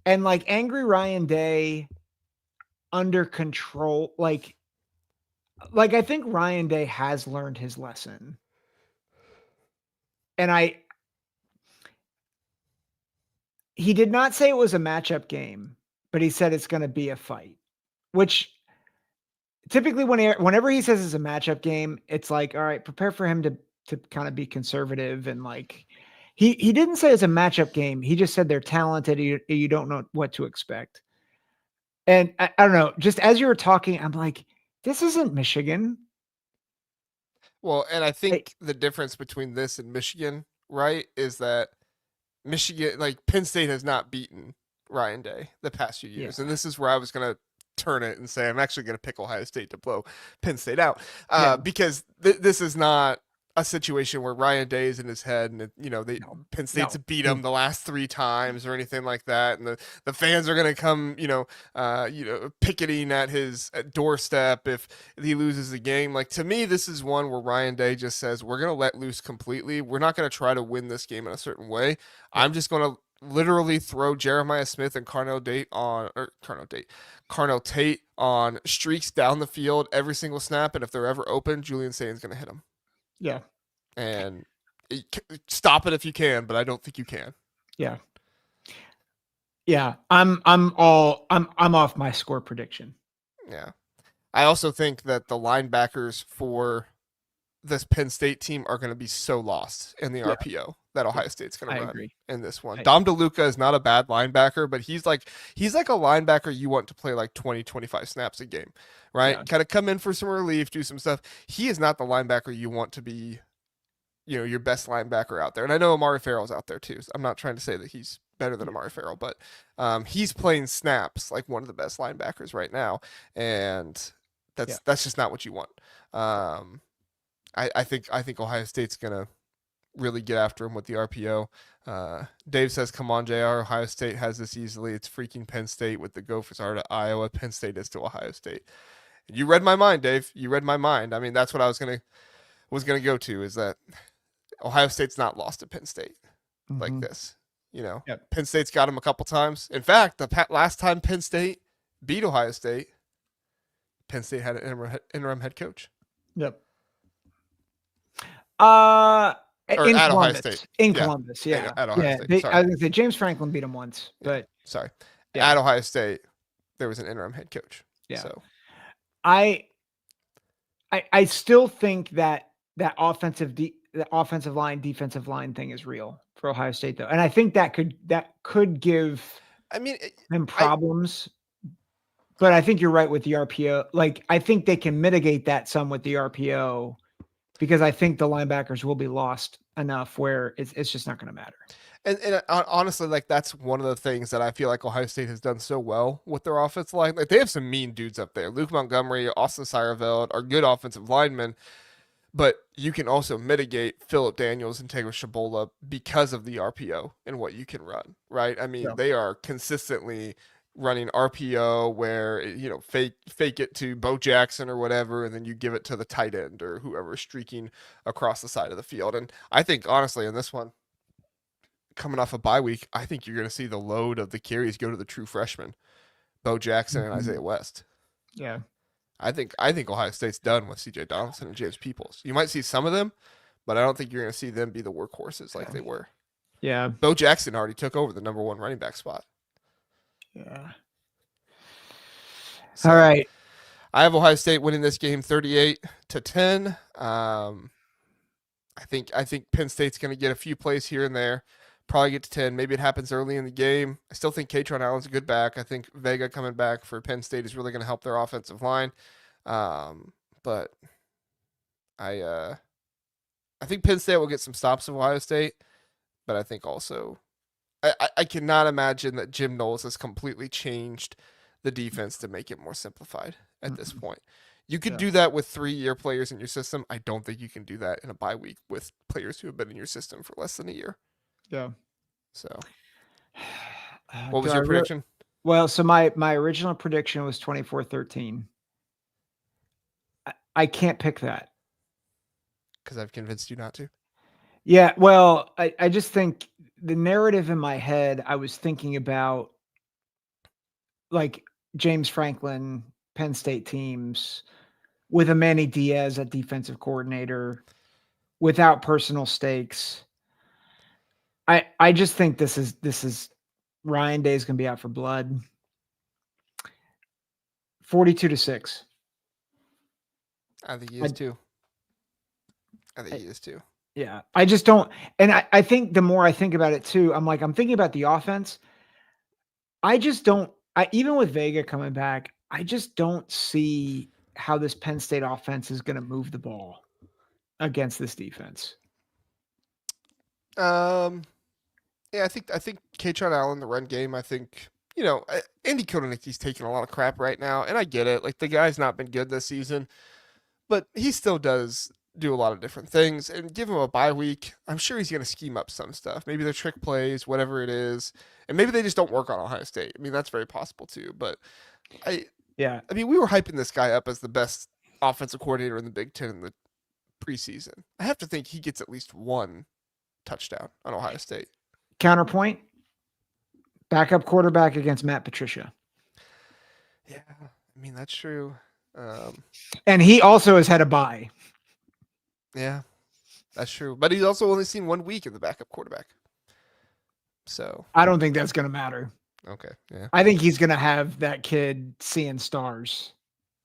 and like angry Ryan Day under control. Like I think Ryan Day has learned his lesson, and he did not say it was a matchup game, but he said it's going to be a fight, which typically whenever he says it's a matchup game, it's like, all right, prepare for him to kind of be conservative. And like, he didn't say it's a matchup game. He just said they're talented. You don't know what to expect. And I don't know, just as you were talking, I'm like, this isn't Michigan. Well, and I think the difference between this and Michigan, right, is that Michigan, like Penn State has not beaten Ryan Day the past few years. And this is where I was going to turn it and say I'm actually going to pick Ohio State to blow Penn State out because this is not a situation where Ryan Day is in his head and Penn State's beat him the last 3 times or anything like that, and the fans are going to come picketing at his doorstep if he loses the game. Like, to me, this is one where Ryan Day just says we're going to let loose completely. We're not going to try to win this game in a certain way. I'm just going to literally throw Jeremiah Smith and Carnell Tate on streaks down the field every single snap, and if they're ever open, Julian Sain's going to hit them. Yeah. And stop it if you can, but I don't think you can. Yeah. Yeah. I'm off my score prediction. Yeah. I also think that the linebackers for this Penn State team are going to be so lost in the RPO that Ohio State's going to run in this one. Dom DeLuca is not a bad linebacker, but he's like a linebacker you want to play like 20, 25 snaps a game, right? Kind of come in for some relief, do some stuff. He is not the linebacker you want to be, your best linebacker out there. And I know Amari Farrell's out there too. So I'm not trying to say that he's better than Amari Farrell, but he's playing snaps like one of the best linebackers right now. And that's just not what you want. I think Ohio State's gonna really get after him with the RPO. Dave says, "Come on, JR. Ohio State has this easily. It's freaking Penn State with the Gophers are to Iowa. Penn State is to Ohio State." You read my mind, Dave. You read my mind. I mean, that's what I was gonna go to, is that Ohio State's not lost to Penn State like this. Penn State's got him a couple times. In fact, the last time Penn State beat Ohio State, Penn State had an interim head coach. Yep. Or at Ohio State. In Columbus, yeah. At Ohio State. I was going to say James Franklin beat him once, but sorry. Yeah. At Ohio State, there was an interim head coach. Yeah. So I still think that offensive line, defensive line thing is real for Ohio State, though, and I think that could give them problems. But I think you're right with the RPO. Like, I think they can mitigate that some with the RPO, because I think the linebackers will be lost enough where it's just not going to matter. And honestly, like, that's one of the things that I feel like Ohio State has done so well with their offense line. Like, they have some mean dudes up there. Luke Montgomery, Austin Seyerveld are good offensive linemen, but you can also mitigate Phillip Daniels and Taylor Shabola because of the RPO and what you can run, right? I mean, they are consistently running RPO where, fake it to Bo Jackson or whatever, and then you give it to the tight end or whoever's streaking across the side of the field. And I think, honestly, in this one, coming off a bye week, I think you're going to see the load of the carries go to the true freshmen, Bo Jackson and Isaiah West. Yeah. I think Ohio State's done with CJ Donaldson and James Peoples. You might see some of them, but I don't think you're going to see them be the workhorses like they were. Yeah. Bo Jackson already took over the number 1 running back spot. Yeah. So, all right. I have Ohio State winning this game 38-10. I think Penn State's going to get a few plays here and there, probably get to 10. Maybe it happens early in the game. I still think Katron Allen's a good back. I think Vega coming back for Penn State is really going to help their offensive line. But I think Penn State will get some stops of Ohio State, but I think also I cannot imagine that Jim Knowles has completely changed the defense to make it more simplified at this point. You could do that with 3-year players in your system. I don't think you can do that in a bye week with players who have been in your system for less than a year. Yeah. So, what was your prediction? Well, so my original prediction was 24-13. I can't pick that. Because I've convinced you not to. Yeah, well, I just think the narrative in my head, I was thinking about like James Franklin, Penn State teams with a Manny Diaz at defensive coordinator without personal stakes. I just think this is Ryan Day is going to be out for blood. 42-6. I think he is too. I think he is too. Yeah. I just don't. And I think the more I think about it too, I'm thinking about the offense. I just don't. Even with Vega coming back, I just don't see how this Penn State offense is going to move the ball against this defense. Yeah, I think Katron Allen, the run game, I think, Andy Kotelnicki's taking a lot of crap right now, and I get it. Like, the guy's not been good this season, but he still does do a lot of different things, and give him a bye week. I'm sure he's going to scheme up some stuff. Maybe they're trick plays, whatever it is, and maybe they just don't work on Ohio State. I mean, that's very possible too, but I mean, we were hyping this guy up as the best offensive coordinator in the Big Ten in the preseason. I have to think he gets at least one touchdown on Ohio State. Counterpoint, backup quarterback against Matt Patricia. Yeah, I mean, that's true. And he also has had a bye. Yeah, that's true. But he's also only seen 1 week of the backup quarterback. So I don't think that's going to matter. Okay, yeah. I think he's going to have that kid seeing stars.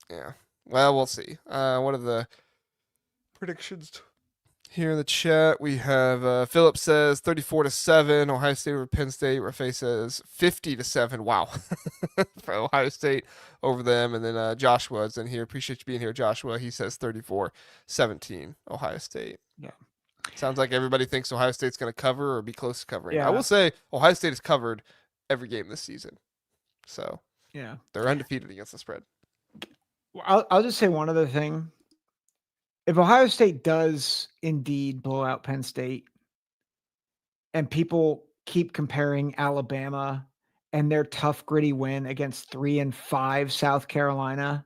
Yeah. Well, we'll see. What are the predictions here in the chat? We have Philip says 34-7, Ohio State over Penn State. Rafe says 50-7. Wow, for Ohio State over them. And then Joshua's in here. Appreciate you being here, Joshua. He says 34-17, Ohio State. Yeah. Sounds like everybody thinks Ohio State's going to cover or be close to covering. Yeah. I will say Ohio State has covered every game this season, so yeah, they're undefeated against the spread. I'll just say one other thing. If Ohio State does indeed blow out Penn State, and people keep comparing Alabama and their tough, gritty win against 3-5 South Carolina,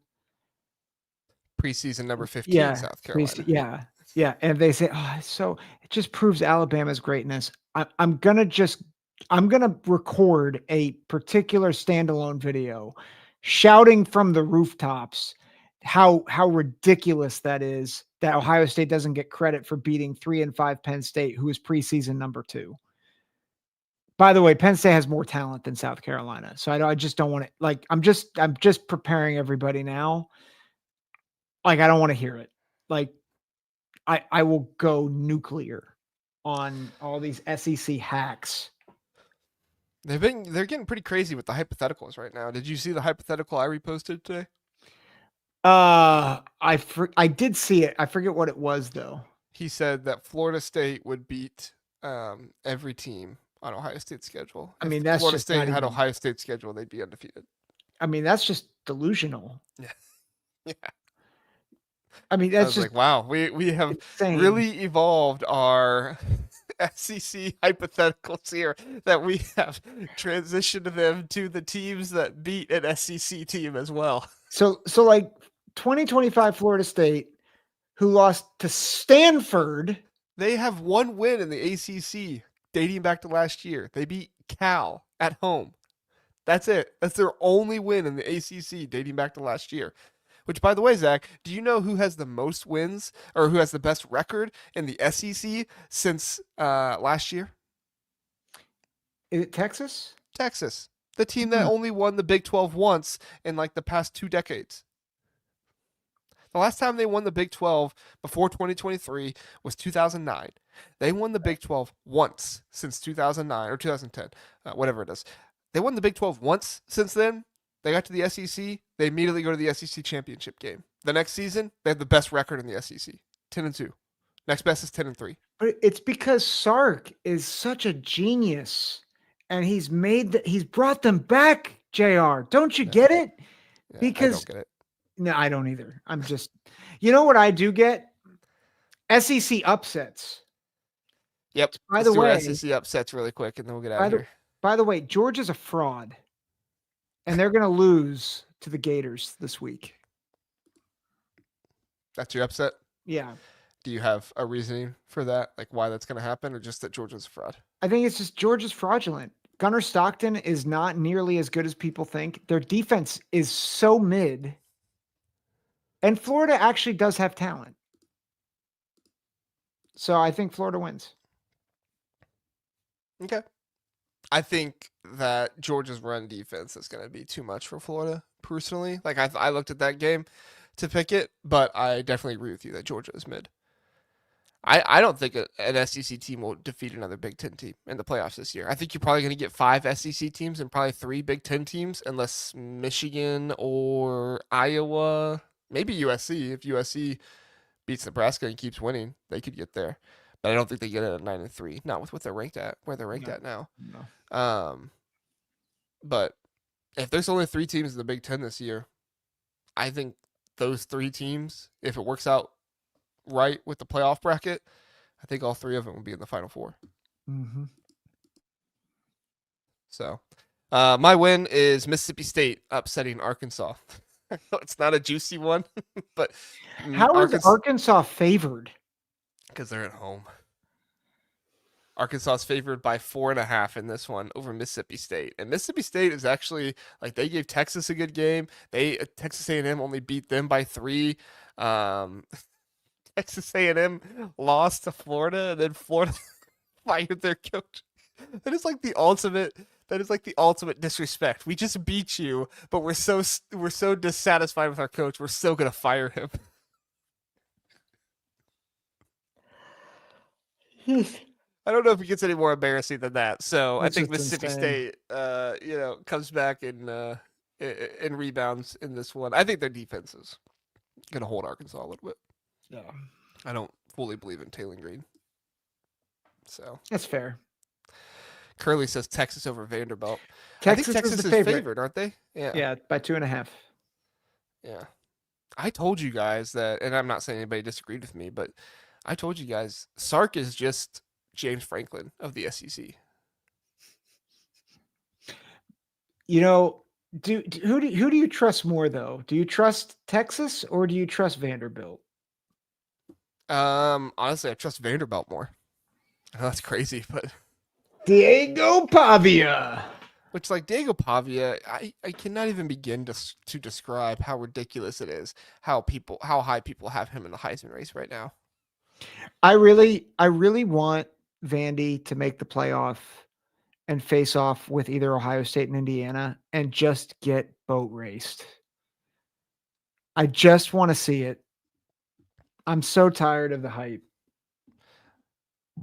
preseason number 15, South Carolina. Yeah. And they say, so it just proves Alabama's greatness. I'm going to record a particular standalone video shouting from the rooftops how ridiculous that is that Ohio State doesn't get credit for beating 3-5 Penn State, who is preseason number 2. By the way, Penn State has more talent than South Carolina. So I just don't want to, I'm just preparing everybody now. I don't want to hear it. I will go nuclear on all these SEC hacks. They're getting pretty crazy with the hypotheticals right now. Did you see the hypothetical I reposted today? I did see it. I forget what it was though. He said that Florida State would beat every team on Ohio State's schedule. I mean, that's Florida just State had Ohio State's schedule, they'd be undefeated. I mean, that's just delusional. Yeah. I mean, that's just like, wow, we have insane. Really evolved our SEC hypotheticals here, that we have transitioned them to the teams that beat an SEC team as well. So 2025 Florida State, who lost to Stanford. They have one win in the ACC dating back to last year. They beat Cal at home. That's it. That's their only win in the ACC dating back to last year. Which, by the way, Zach, do you know who has the most wins or who has the best record in the SEC since last year? Is it Texas? Texas. The team that only won the Big 12 once in the past 2 decades. The last time they won the Big 12 before 2023 was 2009. They won the Big 12 once since 2009 or 2010, whatever it is. They won the Big 12 once since then. They got to the SEC. They immediately go to the SEC championship game. The next season, they have the best record in the SEC, 10-2. Next best is 10-3. But it's because Sark is such a genius, and he's brought them back. JR, don't you get it? Yeah, Because I don't get it. No, I don't either. I'm just, you know what I do get? SEC upsets. Yep. By Let's the do our way, SEC upsets really quick, and then we'll get out of here. By the way, Georgia's a fraud, and they're going to lose to the Gators this week. That's your upset? Yeah. Do you have a reasoning for that, like why that's going to happen, or just that Georgia's a fraud? I think it's just Georgia's fraudulent. Gunnar Stockton is not nearly as good as people think. Their defense is so mid. And Florida actually does have talent. So I think Florida wins. Okay. I think that Georgia's run defense is going to be too much for Florida, personally. Like, I looked at that game to pick it, but I definitely agree with you that Georgia is mid. I don't think an SEC team will defeat another Big Ten team in the playoffs this year. I think you're probably going to get 5 SEC teams and probably 3 Big Ten teams, unless Michigan or Iowa, maybe USC. If USC beats Nebraska and keeps winning, they could get there. But I don't think they get it at 9-3. Not with what they're ranked at, where they're ranked at now. No. But if there's only 3 teams in the Big Ten this year, I think those 3 teams, if it works out right with the playoff bracket, I think all 3 of them will be in the Final Four. Mm-hmm. So, my win is Mississippi State upsetting Arkansas. It's not a juicy one, but how is Arkansas favored? Because they're at home. Arkansas is favored by 4.5 in this one over Mississippi State, and Mississippi State is actually like they gave Texas a good game. Texas A&M only beat them by 3. Texas A&M lost to Florida, and then Florida fired their coach. That is like the ultimate. That is like the ultimate disrespect. We just beat you, but we're so dissatisfied with our coach. We're still gonna fire him. I don't know if it gets any more embarrassing than that. So I think Mississippi State, comes back and rebounds in this one. I think their defense is gonna hold Arkansas a little bit. Yeah, I don't fully believe in Taylor Green. So that's fair. Curly says Texas over Vanderbilt. Texas I think Texas is favored, aren't they? Yeah, by 2.5. Yeah. I told you guys that, and I'm not saying anybody disagreed with me, but I told you guys Sark is just James Franklin of the SEC. You know, who do you trust more though? Do you trust Texas or do you trust Vanderbilt? Honestly, I trust Vanderbilt more. I know that's crazy, but Diego Pavia. Which, like, Diego Pavia, I cannot even begin to describe how ridiculous it is how high people have him in the Heisman race right now. I really want Vandy to make the playoff and face off with either Ohio State and Indiana and just get boat raced. I just want to see it. I'm so tired of the hype.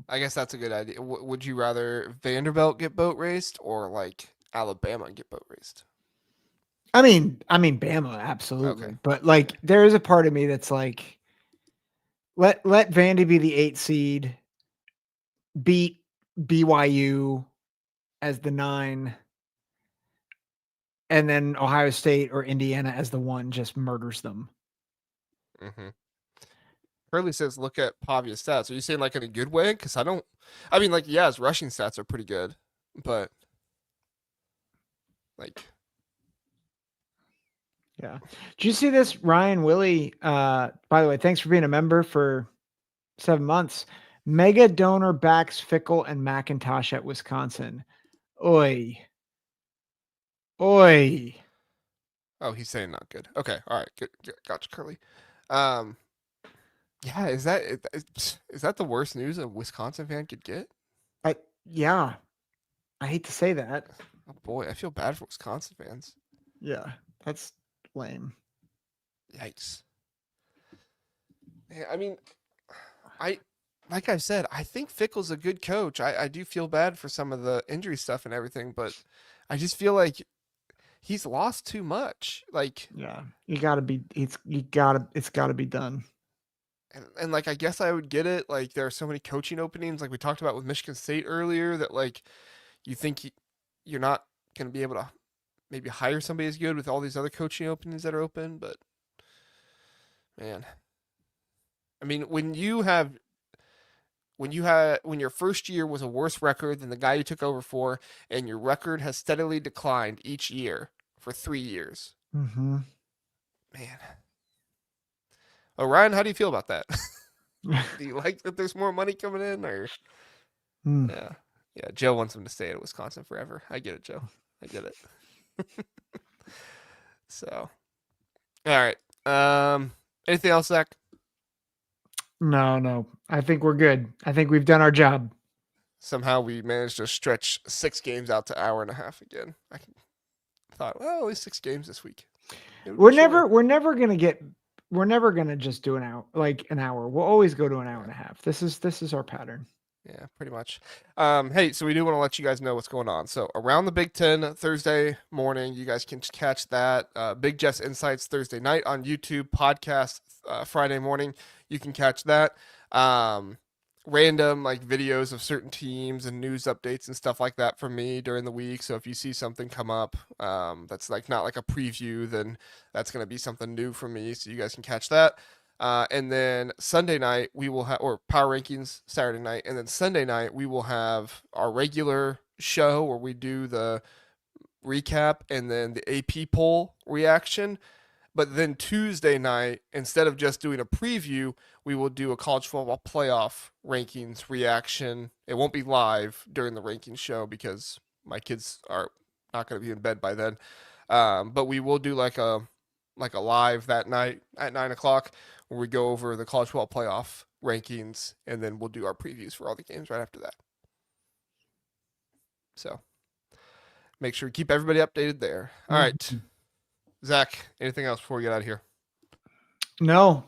I guess that's a good idea. Would you rather Vanderbilt get boat raced or like Alabama get boat raced? I mean, Bama, absolutely. Okay. But like, there is a part of me that's like, let Vandy be the 8 seed, beat BYU as the 9, and then Ohio State or Indiana as the 1 just murders them. Mm-hmm. Curly says, look at Pavia's stats. Are you saying like in a good way? Because his rushing stats are pretty good, but like, yeah. Did you see this? Ryan Willie, by the way, thanks for being a member for 7 months. Mega donor backs Fickle and McIntosh at Wisconsin. Oi. Oh, he's saying not good. Okay. All right. Good. Gotcha, Curly. Yeah, is that the worst news a Wisconsin fan could get? Yeah. I hate to say that. Oh boy, I feel bad for Wisconsin fans. Yeah, that's lame. Yikes. I mean, like I said, I think Fickle's a good coach. I do feel bad for some of the injury stuff and everything, but I just feel like he's lost too much. Like, Yeah, it's gotta be done. and like, I guess I would get it. Like, there are so many coaching openings, like we talked about with Michigan State earlier, that like you think you're not going to be able to maybe hire somebody as good with all these other coaching openings that are open. But man, I mean, when your first year was a worse record than the guy you took over for, and your record has steadily declined each year for 3 years. Mm-hmm. Man. Oh, Ryan, how do you feel about that? Do you like that there's more money coming in, or Mm. yeah, yeah? Joe wants him to stay at Wisconsin forever. I get it, Joe. I get it. So, all right. Anything else, Zach? No. I think we're good. I think we've done our job. Somehow we managed to stretch 6 games out to hour and a half again. I thought, well, at least 6 games this week. We're never gonna just do an hour. We'll always go to an hour and a half. This is our pattern. Yeah, pretty much. Hey, so we do want to let you guys know what's going on. So around the Big Ten Thursday morning, you guys can catch that. Big Jeff's Insights Thursday night on YouTube, podcast Friday morning. You can catch that. Random like videos of certain teams and news updates and stuff like that from me during the week. So if you see something come up that's like not like a preview, then that's going to be something new from me. So you guys can catch that. And then Sunday night we will have, or Power Rankings Saturday night, and then Sunday night we will have our regular show where we do the recap and then the AP poll reaction. But then Tuesday night, instead of just doing a preview, we will do a college football playoff rankings reaction. It won't be live during the rankings show because my kids are not going to be in bed by then. But we will do like a live that night at 9 o'clock where we go over the college football playoff rankings, and then we'll do our previews for all the games right after that. So make sure to keep everybody updated there. All right. Zach, anything else before we get out of here? No.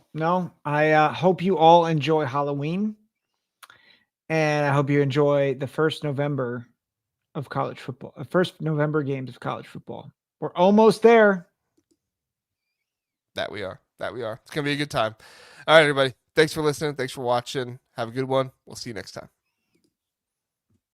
I hope you all enjoy Halloween, and I hope you enjoy the first November of college football. First November games of college football. We're almost there. That we are. It's gonna be a good time. All right, everybody. Thanks for listening. Thanks for watching. Have a good one. We'll see you next time.